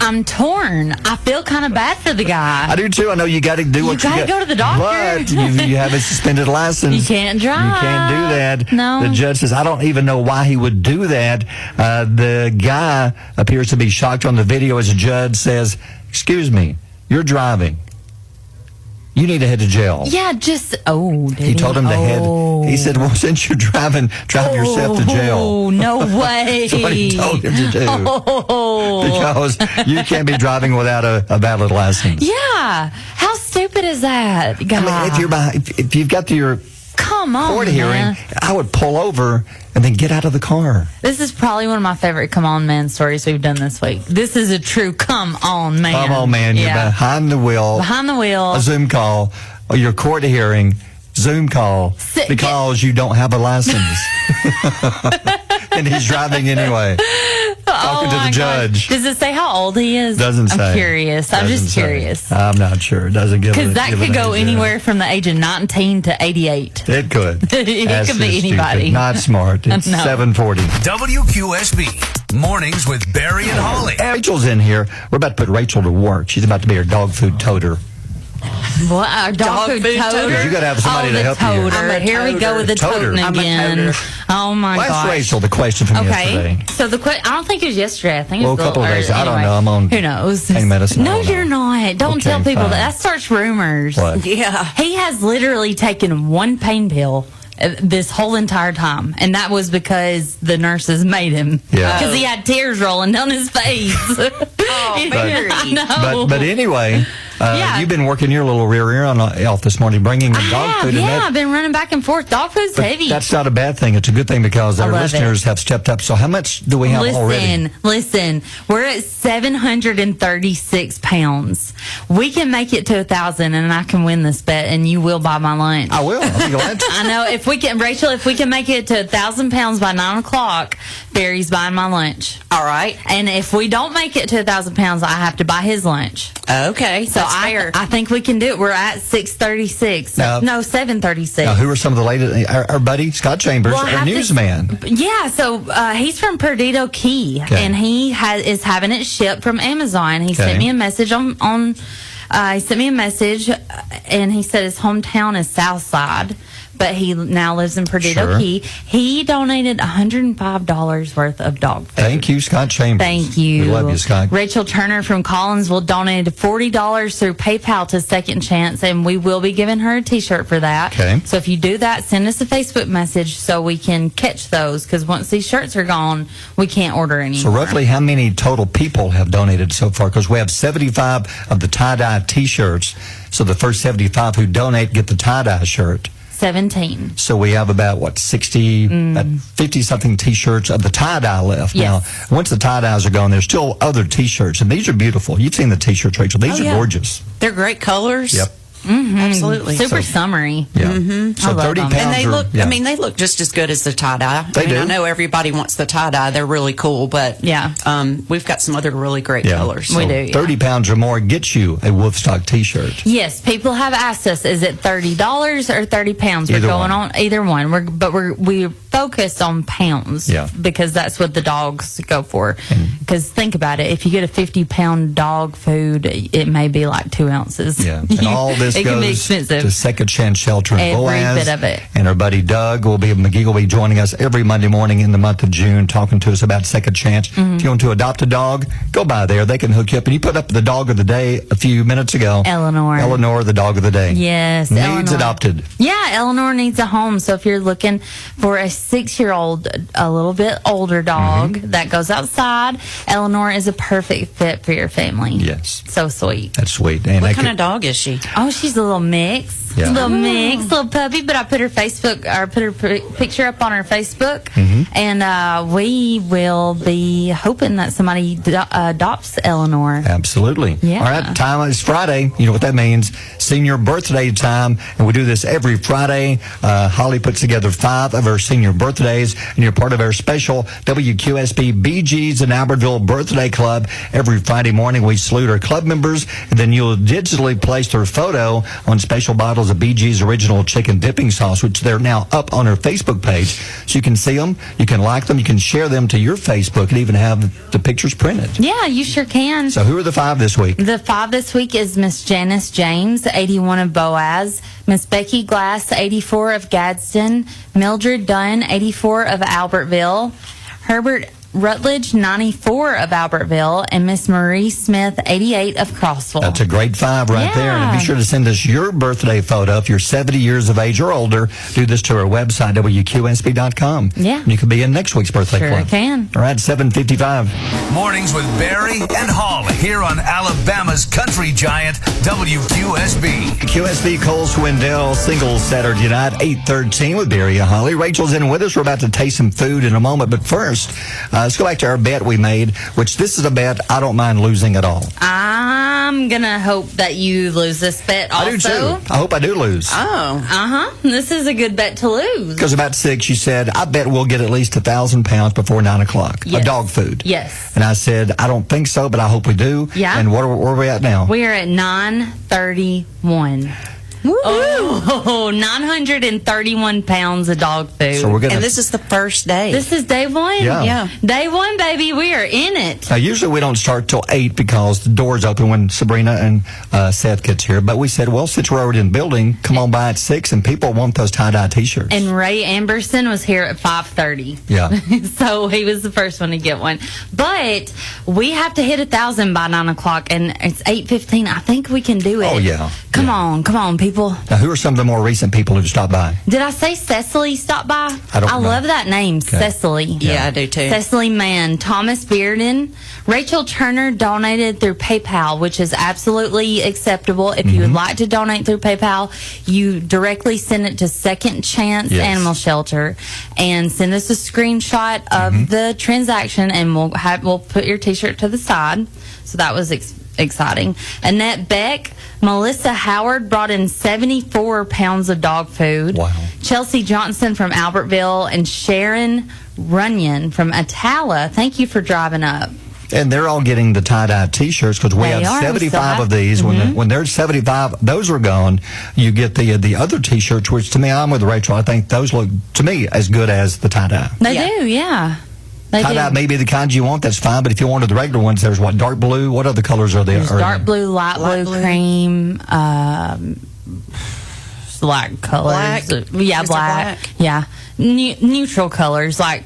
I'm torn. I feel kind of bad for the guy. I do too. I know you got to do what you got. You got to go to the doctor. But you have a suspended license. You can't drive. You can't do that. No. The judge says, I don't even know why he would do that. The guy appears to be shocked on the video as the judge says, excuse me, you're driving. You need to head to jail. Yeah, just, He told him to head. He said, well, since you're driving, drive yourself to jail. Oh, no way. That's what he told him to do. Because you can't be driving without a valid license. Yeah. How stupid is that, guy? I mean, if you've got your Come on, court hearing, man. I would pull over and then get out of the car. This is probably one of my favorite come on man stories we've done this week. This is a true come on man. Come on, man. You're behind the wheel. Behind the wheel. A Zoom call, or your court hearing, Zoom call, because you don't have a license. And he's driving anyway. Talking to the judge. Does it say how old he is? Doesn't say. I'm curious. I'm just curious. I'm not sure. It doesn't give. Because that could go anywhere from the age of 19 to 88. It could. It could be anybody. Stupid. Not smart. It's 7:40. WQSB Mornings with Barry and Holly. Rachel's in here. We're about to put Rachel to work. She's about to be our dog food toter. What? Our dog food toter? You got to have somebody to help you. Here we go with the toting again. Oh my gosh. Ask Rachel the question from yesterday. So I don't think it was yesterday. I think it was a couple of days. I don't know. I'm on. Who knows? Pain medicine. No, you're not. Don't tell people that. That starts rumors. What? Yeah. He has literally taken one pain pill this whole entire time, and that was because the nurses made him. Yeah. Because he had tears rolling down his face. But anyway, you've been working your little rear ear off this morning, bringing the dog food. Yeah, I've been running back and forth. Dog food's heavy. That's not a bad thing. It's a good thing because our listeners have stepped up. So how much do we have already? Listen, we're at 736 pounds. We can make it to 1,000, and I can win this bet, and you will buy my lunch. I will. I'll be glad to. I know. Rachel, if we can make it to 1,000 pounds by 9 o'clock, Barry's buying my lunch. All right. And if we don't make it to 1,000 pounds, I have to buy his lunch. Okay. So I think we can do it. We're at 636. No, 736. Now, who are some of the latest? Our buddy, Scott Chambers, our newsman. So he's from Perdido Key, and he is having it shipped from Amazon. He sent me a message he sent me a message, and he said his hometown is Southside, but he now lives in Perdido Key. He donated $105 worth of dog food. Thank you, Scott Chambers. Thank you. We love you, Scott. Rachel Turner from Collinsville donated $40 through PayPal to Second Chance, and we will be giving her a T-shirt for that. Okay. So if you do that, send us a Facebook message so we can catch those, because once these shirts are gone, we can't order anymore. So roughly how many total people have donated so far? Because we have 75 of the tie-dye T-shirts. So the first 75 who donate get the tie-dye shirt. 17. So we have about 50-something T-shirts of the tie-dye left. Yes. Now, once the tie-dyes are gone, there's still other T-shirts, and these are beautiful. You've seen the T-shirts, Rachel. These are gorgeous. They're great colors. Yep. Mm-hmm. Absolutely. Super summery. Yeah. Mm-hmm. So 30 pounds. And they look, I mean, they look just as good as the tie-dye. They do. I know everybody wants the tie-dye. They're really cool, but we've got some other really great colors. We do. 30 pounds or more gets you a Wolfstock T-shirt. Yes, people have asked us, is it $30 or 30 pounds? We're going on either one. We're focused on pounds because that's what the dogs go for. Because think about it, if you get a 50-pound dog food, it may be like 2 ounces. Yeah, and all this it goes can be expensive. to Second Chance Shelter in Boaz. Every bit of it. And our buddy Doug McGee will be joining us every Monday morning in the month of June, talking to us about Second Chance. If you want to adopt a dog, go by there. They can hook you up. And you put up the dog of the day a few minutes ago. Eleanor, the dog of the day. Yes, needs Eleanor. Adopted. Yeah, Eleanor needs a home. So if you're looking for a 6-year-old, a little bit older dog that goes outside, Eleanor is a perfect fit for your family. Yes. So sweet. That's sweet. And what kind of dog is she? Oh, she's a little mix. Yeah. Little puppy, but I put her picture up on her Facebook, and we will be hoping that somebody adopts Eleanor. Absolutely. Yeah. All right, time is Friday. You know what that means. Senior birthday time, and we do this every Friday. Holly puts together 5 of her senior birthdays, and you're part of our special WQSB BG's in Albertville Birthday Club. Every Friday morning, we salute our club members, and then you'll digitally place their photo on special bottles of BG's original chicken dipping sauce, which they're now up on our Facebook page. So you can see them, you can like them, you can share them to your Facebook, and even have the pictures printed. Yeah, you sure can. So who are the 5 this week? The 5 this week is Miss Janice James, 81 of Boaz, Miss Becky Glass, 84 of Gadsden, Mildred Dunn, 84 of Albertville, Herbert Rutledge, 94 of Albertville, and Miss Marie Smith, 88 of Crossville. That's a great 5 right there. And be sure to send us your birthday photo. If you're 70 years of age or older, do this to our website, WQSB.com. Yeah. And you could be in next week's birthday Sure club. can. All right, 7:55. Mornings with Barry and Holly here on Alabama's country giant, WQSB. QSB Cole Swindell Singles Saturday night, 8:13 with Barry and Holly. Rachel's in with us. We're about to taste some food in a moment. But first, let's go back to our bet we made, which this is a bet I don't mind losing at all. I'm going to hope that you lose this bet also. I do too. I hope I do lose. Oh. This is a good bet to lose. Because about 6, you said, I bet we'll get at least 1,000 pounds before 9 o'clock. Yes. Of dog food. Yes. And I said, I don't think so, but I hope we do. Yeah. And where are we at now? We are at 931. Oh, 931 pounds of dog food. So we're gonna, and this is the first day. This is day one? Yeah. Day one, baby. We are in it. Now, usually we don't start till 8 because the doors open when Sabrina and Seth gets here. But we said, well, since we're already in the building, come on by at 6, and people want those tie-dye T-shirts. And Ray Amberson was here at 5:30. Yeah. So he was the first one to get one. But we have to hit 1,000 by 9 o'clock, and it's 8:15. I think we can do it. Oh, yeah. Come on, people. Now, who are some of the more recent people who stopped by? Did I say Cecily stopped by? I don't know. love that name, Cecily. Yeah, I do too. Cecily Mann, Thomas Bearden, Rachel Turner donated through PayPal, which is absolutely acceptable. If you would like to donate through PayPal, you directly send it to Second Chance Animal Shelter and send us a screenshot of the transaction, and we'll put your T-shirt to the side. So that was exciting. Annette Beck, Melissa Howard brought in 74 pounds of dog food. Wow. Chelsea Johnson from Albertville and Sharon Runyon from Atala. Thank you for driving up. And they're all getting the tie-dye T-shirts because we have 75 of these. When there's 75, those are gone. You get the other T-shirts, which to me, I'm with Rachel. I think those look, to me, as good as the tie-dye. They do, yeah. Tie-dye may be the kind you want, that's fine. But if you wanted the regular ones, there's dark blue? What other colors are there? There's dark blue, light blue, cream, black colors. Yeah, black. Yeah. Neutral colors, like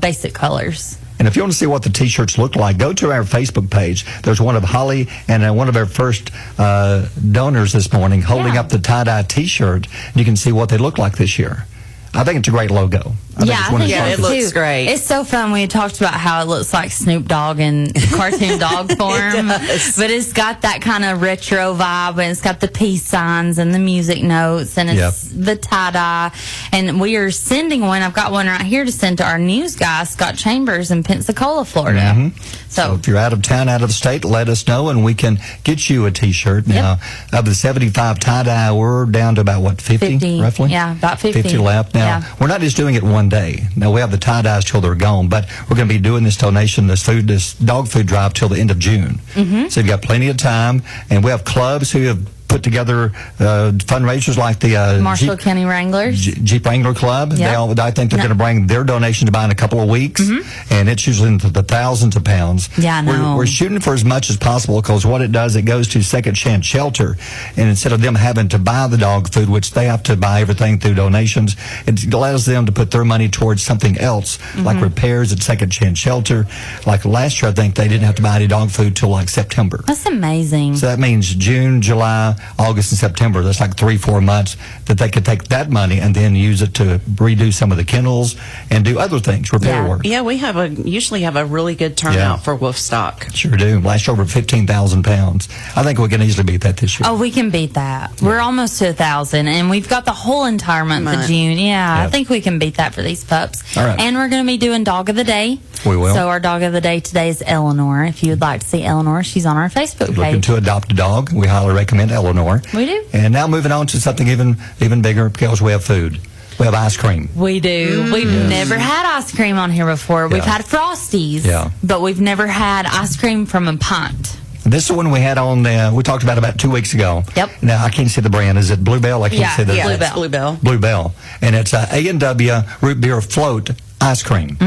basic colors. And if you want to see what the T-shirts look like, go to our Facebook page. There's one of Holly and one of our first donors this morning holding up the tie-dye T-shirt. You can see what they look like this year. I think it's a great logo. I think it looks great. It's so fun. We had talked about how it looks like Snoop Dogg in cartoon dog form. But it's got that kind of retro vibe, and it's got the peace signs and the music notes, and it's the tie-dye. And we are sending one. I've got one right here to send to our news guy, Scott Chambers, in Pensacola, Florida. So if you're out of town, out of the state, let us know, and we can get you a T-shirt. Now, of the 75 tie-dye, we're down to about, 50 roughly? Yeah, about 50. 50 left. Now, we're not just doing it one day. Now, we have the tie-dyes till they're gone, but we're going to be doing this donation, this dog food drive till the end of June. So you've got plenty of time, and we have clubs who have put together fundraisers like the Marshall County Wranglers, Jeep Wrangler Club. I think they're going to bring their donation to buy in a couple of weeks, and it's usually into the thousands of pounds. Yeah, I know. We're shooting for as much as possible because what it does, it goes to Second Chance Shelter, and instead of them having to buy the dog food, which they have to buy everything through donations, it allows them to put their money towards something else, like repairs at Second Chance Shelter. Like last year, I think they didn't have to buy any dog food till like September. That's amazing. So that means June, July, August, and September. That's like 3-4 months that they could take that money and then use it to redo some of the kennels and do other things, repair work. Yeah, we usually have a really good turnout for wolf stock. Sure do. Last year over 15,000 pounds. I think we can easily beat that this year. Oh, we can beat that. We're almost to 1,000, and we've got the whole entire month of June. Yeah, I think we can beat that for these pups. All right. And we're going to be doing Dog of the Day. We will. So our Dog of the Day today is Eleanor. If you would like to see Eleanor, she's on our Facebook page. Looking to adopt a dog, we highly recommend Eleanor. We do. And now moving on to something even bigger because we have food. We have ice cream. We do. We've never had ice cream on here before. We've had Frosties, but we've never had ice cream from a pint. This is one we had on, we talked about 2 weeks ago. Yep. Now, I can't see the brand. Is it Bluebell? I can't see the Bluebell. It's Bluebell. Bluebell. And it's A&W root beer float ice cream.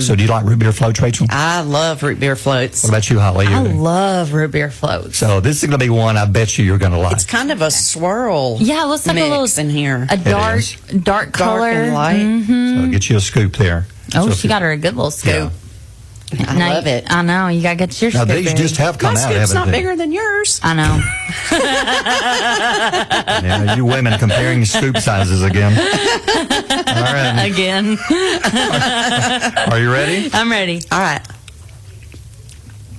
So do you like root beer floats, Rachel? I love root beer floats. What about you, Holly? I love root beer floats. So this is going to be one I bet you're going to like. It's kind of a swirl. Yeah, it looks like a little in here. A dark color. Dark and light. So get you a scoop there. Oh, so she got her a good little scoop. I love it. I know. You got to get your Now, scoop. these just have come My out, scoop's haven't not they? bigger than yours. I know. Yeah, you women comparing scoop sizes again. All right. Again. Are you ready? I'm ready. All right.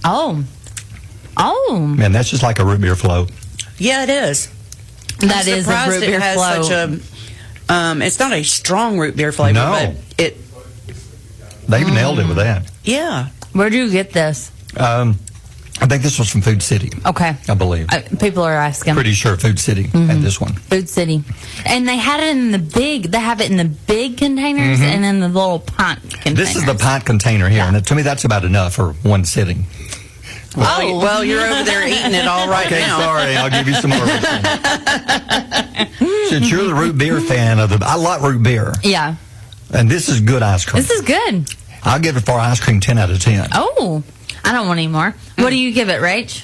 Oh. Man, that's just like a root beer float. Yeah, it is. That is a Surprised root beer it has float. such a. It's not a strong root beer flavor, No. but it. They've nailed it with that. Yeah. Where'd you get this? I think this was from Food City. Okay. I believe. People are asking. Pretty sure Food City had this one. Food City. And they had it in the big, they have it in the big containers and in the little pint containers. This is the pint container here, and to me, that's about enough for one sitting. Well, you're over there eating it all right Okay, now. sorry, I'll give you some more. Since you're the root beer fan I like root beer, Yeah. and this is good ice cream. This is good. I'll give it for ice cream 10 out of 10. Oh, I don't want any more. What do you give it, Rach?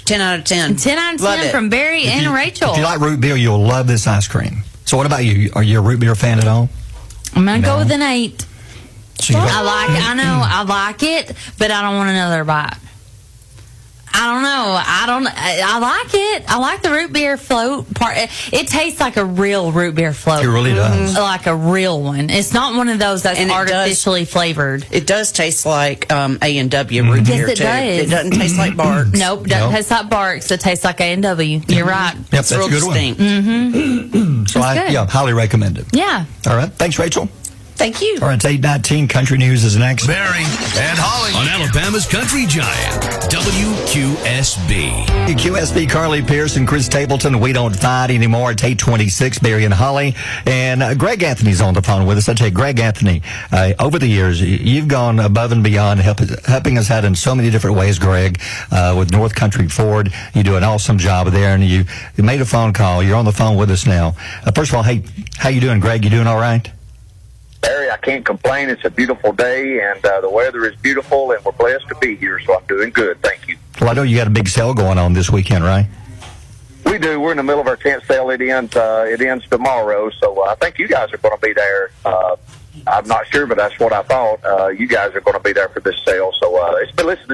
10 out of 10. 10 out of Love 10 it. from Barry and Rachel. If you like root beer, you'll love this ice cream. So what about you? Are you a root beer fan at all? I'm going to No. go with an 8. So you I like it, but I don't want another bite. I don't know. I like it. I like the root beer float part. It tastes like a real root beer float. It really does. Like a real one. It's not one of those that's And it artificially flavored. It does taste like A&W root beer, Yes, it too. does. It doesn't taste like Barks. Nope, doesn't taste like Barks. It tastes like A&W. You're right. Yep, It's that's a real good distinct. one. So good. highly recommend it. Yeah. All right. Thanks, Rachel. Thank you. All right, it's 8:19. Country News is next. Barry and Holly on Alabama's Country Giant, WQSB. QSB, Carly Pierce and Chris Stapleton. We don't fight anymore. It's 8:26. Barry and Holly. And Greg Anthony's on the phone with us. I tell you, Greg Anthony, over the years, you've gone above and beyond helping us out in so many different ways, Greg, with North Country Ford. You do an awesome job there, and you made a phone call. You're on the phone with us now. First of all, hey, how you doing, Greg? You doing all right? Barry, I can't complain. It's a beautiful day, and the weather is beautiful, and we're blessed to be here, so I'm doing good. Thank you. Well, I know you got a big sale going on this weekend, right? We do. We're in the middle of our tent sale. It ends tomorrow, so I think you guys are going to be there. I'm not sure, but that's what I thought. You guys are going to be there for this sale. So it's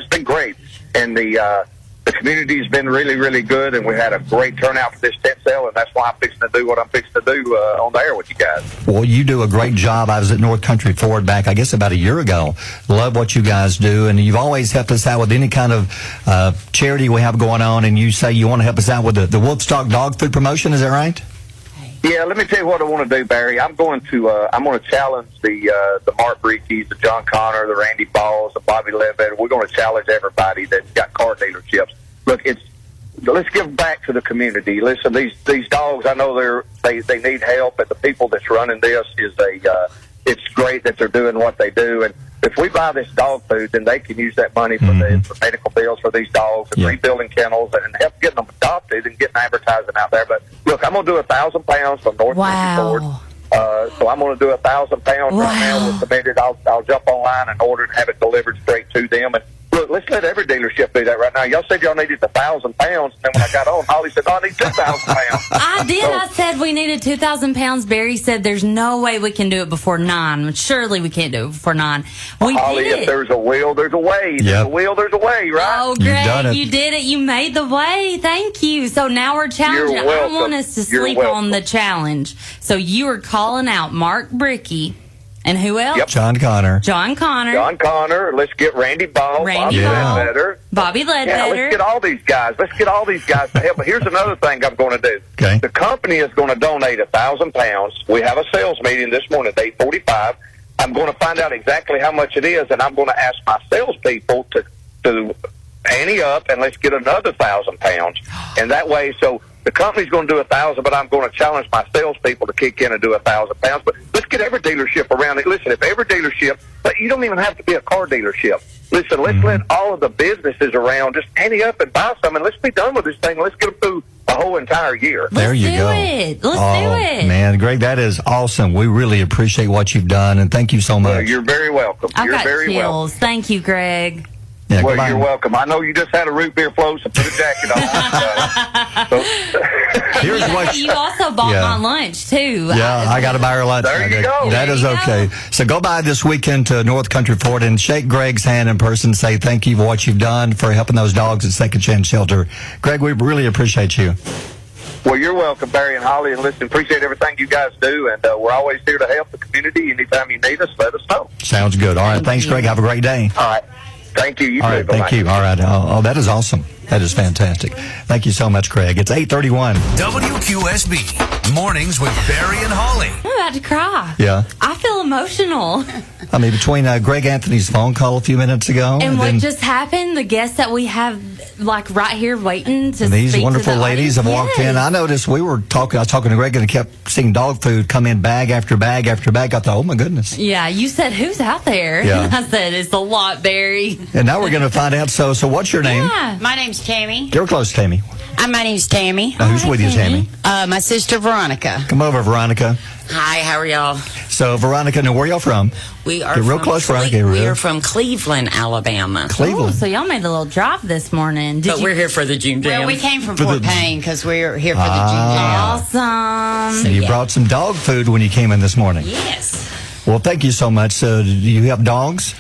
been great, and the community's been really, really good, and we had a great turnout for this tent sale, and that's why I'm fixing to do what I'm fixing to do on the air with you guys. Well, you do a great job. I was at North Country Ford back, I guess, about a year ago. Love what you guys do, and you've always helped us out with any kind of charity we have going on, and you say you want to help us out with the Wolfstock dog food promotion. Is that right? Yeah, let me tell you what I want to do, Barry. I'm going to challenge the Mark Breekies, the John Connor, the Randy Balls, the Bobby Ledbetter. We're going to challenge everybody that's got car dealerships. Look, let's give back to the community. Listen, these dogs, I know they need help, and the people that's running this it's great that they're doing what they do. And if we buy this dog food, then they can use that money for for medical bills for these dogs and rebuilding kennels and help getting them adopted and getting advertising out there. But look, I'm going to do 1,000 pounds from North Country Ford. So I'm going to do 1,000 pounds right now. We're committed. I'll jump online and order and have it delivered straight to them. And look, let's let every dealership do that right now. Y'all said y'all needed 1,000 pounds, and then when I got on, Holly said, I need 2,000 pounds. I did. I said we needed 2,000 pounds. Barry said there's no way we can do it before 9. Surely we can't do it before 9. Holly, did it. If there's a will, there's a way. There's a will, there's a way, right? Oh, Greg, you did it. You made the way. Thank you. So now we're challenging. You're I welcome. don't want us to You're sleep welcome. on the challenge. So you are calling out Mark Bricky. And who else? Yep. John Connor. John Connor. Let's get Randy Ball. Randy Ball. Bobby Ledbetter. Yeah, let's get all these guys. Let's get all these guys to help. But here's another thing I'm going to do. Okay. The company is going to donate 1,000 pounds. We have a sales meeting this morning at 8:45. I'm going to find out exactly how much it is, and I'm going to ask my salespeople to ante up, and let's get another 1,000 pounds. And that way, so the company's going to do 1,000, but I'm going to challenge my salespeople to kick in and do 1,000 pounds. But let's get every dealership around it. Listen, if every dealership, but you don't even have to be a car dealership. Listen, let's let all of the businesses around just ante up and buy some, and let's be done with this thing. Let's get them through the whole entire year. There you go. Let's do it. Man, Greg, that is awesome. We really appreciate what you've done, and thank you so much. You're very welcome. I've You're got very chills. welcome. Thank you, Greg. Yeah, well, you're welcome. I know you just had a root beer float, so put a jacket on. Here's what you also bought my lunch, too. Yeah, I got to buy her lunch. There you go. That is okay. So go by this weekend to North Country Ford and shake Greg's hand in person. Say thank you for what you've done for helping those dogs at Second Chance Shelter. Greg, we really appreciate you. Well, you're welcome, Barry and Holly. And listen, appreciate everything you guys do. And we're always here to help the community. Anytime you need us, let us know. Sounds good. All right. Thanks, Greg. Have a great day. All right. Thank you. All right. Thank you. All right. Oh, that is awesome. That is fantastic. Thank you so much, Craig. It's 8:31. WQSB. Mornings with Barry and Holly. I'm about to cry. Yeah. I feel emotional. I mean, between Greg Anthony's phone call a few minutes ago. And what just happened, the guests that we have, like, right here waiting to these speak wonderful to the ladies audience. have walked in. I noticed I was talking to Greg, and I kept seeing dog food come in bag after bag after bag. I thought, oh, my goodness. Yeah, you said, who's out there? Yeah. And I said, it's a lot, Barry. And now we're going to find out. So what's your name? Yeah. My name's Tammy. You're close, Tammy. My name's Tammy. Now, who's with you, Tammy? My sister Veronica. Come over, Veronica. Hi, how are y'all? So, Veronica, now where y'all from? We are Get real close, Veronica. We are from Cleveland, Alabama. Cleveland. Oh, so y'all made a little drive this morning. We're here for the June Jam. Well, we came from Fort Payne because we're here for the June Jam. Awesome. So you brought some dog food when you came in this morning. Yes. Well, thank you so much. So, do you have dogs?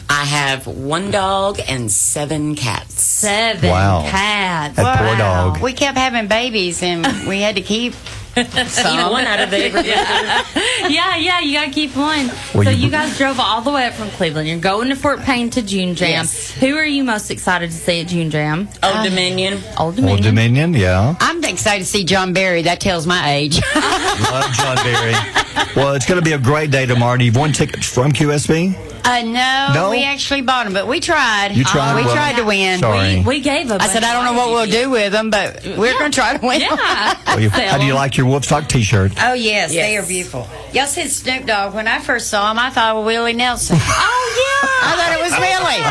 I have 1 dog and 7 cats. 7 Wow. cats. That poor dog. We kept having babies, and we had to keep Some. One out of every. Yeah, you gotta keep one. Well, so you guys drove all the way up from Cleveland. You're going to Fort Payne to June Jam. Yes. Who are you most excited to see at June Jam? Old Dominion. Old Dominion. Old Dominion, yeah. I'm excited to see John Barry. That tells my age. Love John Barry. Well, it's going to be a great day tomorrow. And you've won tickets from QSB? No, we actually bought them, but we tried. You tried? We Well, tried to win. sorry. We gave them. I said, I don't know what we'll do with them, but we're going to try to win. Yeah. How do you like your Woodstock t-shirt? Oh, yes, they are beautiful. Y'all said Snoop Dogg. When I first saw him, I thought of Willie Nelson. Oh, yeah. I thought it was Willie.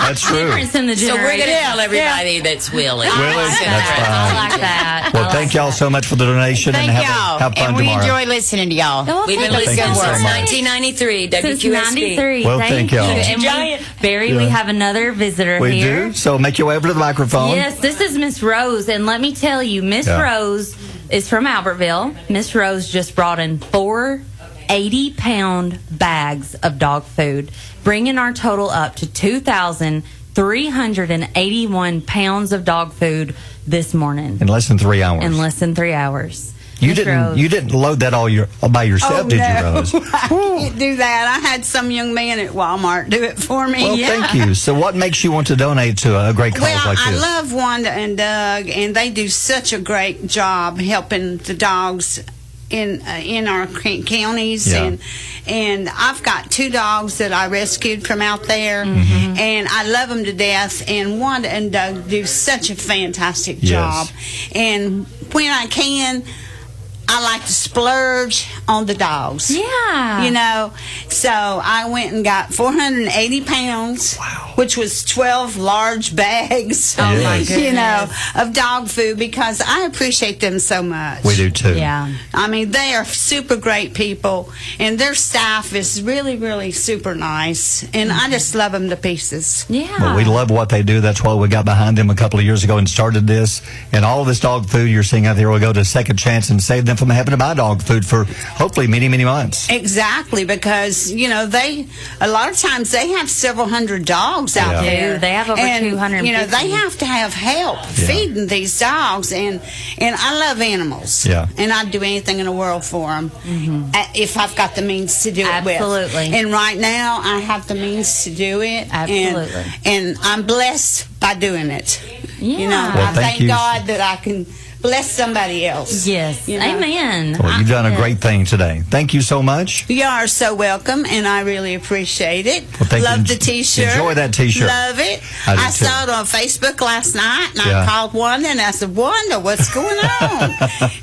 That's true. Difference in the So we're going to generation. tell everybody that's Willie. That's fine. I like that. Well, thank y'all so much for the donation. Thank and y'all. have fun and we tomorrow. enjoy listening to y'all. Well, We've been thank you listening so since much. 1993, Since WQSB. 93. Well, thank y'all. And Giant. Barry, Yeah. we have another visitor We here. do. So make your way over to the microphone. Yes, this is Miss Rose, and let me tell you, Miss Yeah. Rose is from Albertville. Miss Rose just brought in 4 80-pound bags of dog food, bringing our total up to 2,381 pounds of dog food this morning In less than 3 hours. in less than 3 hours. You Miss didn't. Rose. You didn't load that all by yourself, did you, Rose? I can't do that. I had some young man at Walmart do it for me. Well, thank you. So, what makes you want to donate to a great cause Well, like I this? love Wanda and Doug, and they do such a great job helping the dogs in our counties. Yeah. And I've got 2 dogs that I rescued from out there, and I love them to death. And Wanda and Doug do such a fantastic job. And when I can, I like to splurge on the dogs. Yeah. You know, so I went and got 480 pounds, which was 12 large bags, Oh, my goodness. you know, of dog food because I appreciate them so much. We do too. Yeah. I mean, they are super great people, and their staff is really, really super nice, and I just love them to pieces. Yeah. Well, we love what they do. That's why we got behind them a couple of years ago and started this. And all this dog food you're seeing out there will go to Second Chance and save them from having to buy dog food for hopefully many, many months. Exactly, because you know a lot of times they have several hundred dogs out Yeah. there. They have over and, 250. You know, they have to have help feeding these dogs, and I love animals. Yeah. And I'd do anything in the world for them if I've got the means to do it with. Absolutely. And right now, I have the means to do it. Absolutely. And I'm blessed by doing it. Yeah. You know, Well, I thank thank you. God that I can bless somebody else. Yes. You know? Amen. Well, you've done a great thing today. Thank you so much. You are so welcome, and I really appreciate it. Well, thank you. Love the T-shirt. Enjoy that T-shirt. Love it. I do I too. saw it on Facebook last night, and Yeah. I called Wanda, and I said, Wanda, what's going on?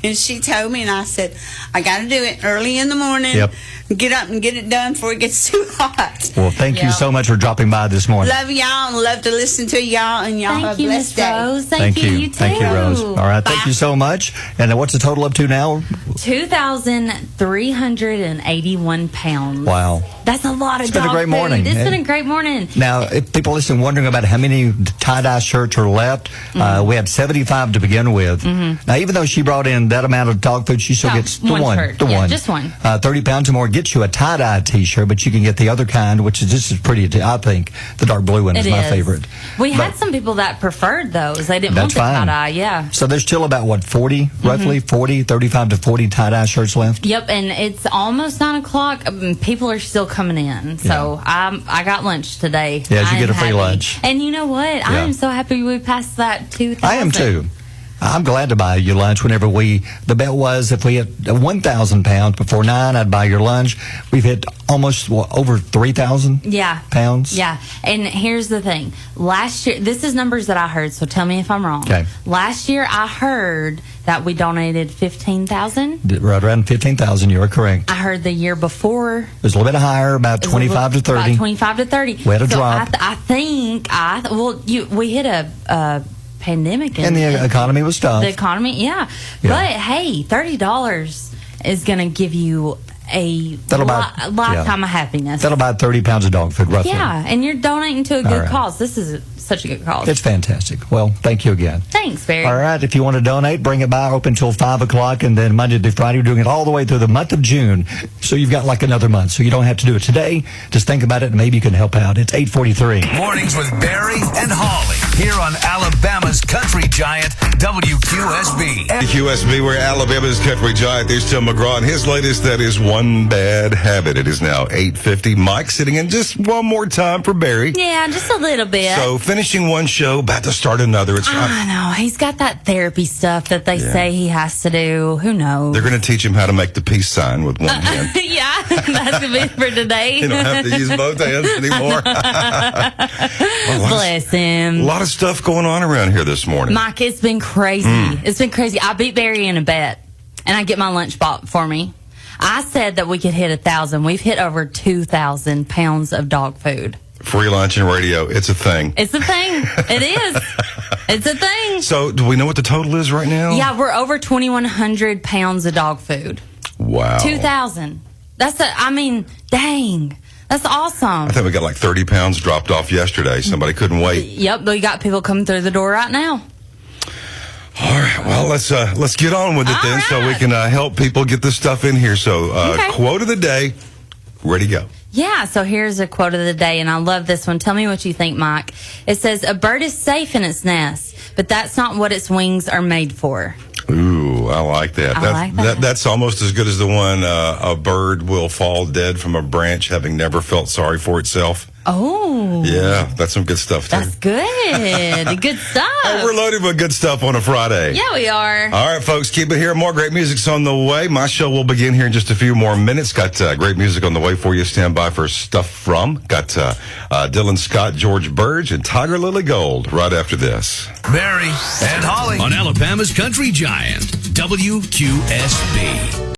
And she told me, and I said, I got to do it early in the morning. Yep. Get up and get it done before it gets too hot. Well, thank you so much for dropping by this morning. Love y'all, and love to listen to y'all, and y'all have Thank a you, blessed Miss day. Rose. Thank you. You too. Thank you, Rose. All right. Thank you so much. And what's the total up to now? 2,381 pounds. Wow. That's a lot of It's been a great food. morning. It's been a great morning. Now, if people listen wondering about how many tie-dye shirts are left, we had 75 to begin with. Now, even though she brought in that amount of dog food, she still gets the one. Shirt. The one. Just one. 30 pounds or more gets you a tie-dye T-shirt, but you can get the other kind, which is just as pretty. I think the dark blue one is my favorite. We had some people that preferred those. They didn't want the tie-dye. Yeah. So there's still about, what, 40, roughly? 35 to 40 tie-dye shirts left? Yep, and it's almost 9 o'clock. People are still coming in. So I got lunch today. Yeah, you get a free lunch. And you know what? I am so happy we passed that 2,000. I am too. I'm glad to buy you lunch whenever the bet was if we hit 1,000 pounds before 9, I'd buy your lunch. We've hit almost over 3,000 pounds. Yeah. And here's the thing. Last year, this is numbers that I heard, so tell me if I'm wrong. Okay. Last year, I heard that we donated 15,000. Right around 15,000, you are correct. I heard the year before. It was a little bit higher, about 25 to 30. About 25 to 30. We had a drop. I think, we hit a pandemic. And the economy was tough. The economy, yeah. But hey, $30 is going to give you a lifetime of happiness. That'll buy 30 pounds of dog food, roughly. Yeah, and you're donating to a good cause. This is such a good cause. It's fantastic. Well, thank you again. Thanks, Barry. All right, if you want to donate, bring it by, open until 5 o'clock, and then Monday through Friday, we're doing it all the way through the month of June. So you've got like another month. So you don't have to do it today. Just think about it, and maybe you can help out. It's 8:43. Mornings with Barry and Holly here on Alabama's country giant, WQSB. WQSB, we're Alabama's country giant. There's Tim McGraw, and his latest, that is One Bad Habit. It is now 8:50. Mike sitting in just one more time for Barry. Yeah, just a little bit. So finishing one show, about to start another. I know. He's got that therapy stuff that they say he has to do. Who knows? They're going to teach him how to make the peace sign with one hand. Yeah, that's going to be for today. You don't have to use both hands anymore. Bless him. A lot of stuff going on around here this morning. Mike, it's been crazy. It's been crazy. I beat Barry in a bet, and I get my lunch bought for me. I said that we could hit 1,000. We've hit over 2,000 pounds of dog food. Free lunch and radio. It's a thing. It's a thing. It is. It's a thing. So do we know what the total is right now? Yeah, we're over 2,100 pounds of dog food. Wow. 2,000. Dang. That's awesome. I think we got like 30 pounds dropped off yesterday. Somebody couldn't wait. Yep, we got people coming through the door right now. All right, well, let's get on with it then, so we can help people get this stuff in here. So, quote of the day, ready, go. Yeah, so here's a quote of the day, and I love this one. Tell me what you think, Mike. It says, "A bird is safe in its nest, but that's not what its wings are made for." Ooh, I like that. That's almost as good as the one, "A bird will fall dead from a branch having never felt sorry for itself." Oh. Yeah, that's some good stuff, too. That's good. Good stuff. Hey, we're loaded with good stuff on a Friday. Yeah, we are. All right, folks, keep it here. More great music's on the way. My show will begin here in just a few more minutes. Got great music on the way for you. Stand by for Stuff From. Got Dylan Scott, George Burge, and Tiger Lily Gold right after this. Barry and Holly on Alabama's country giant, WQSB.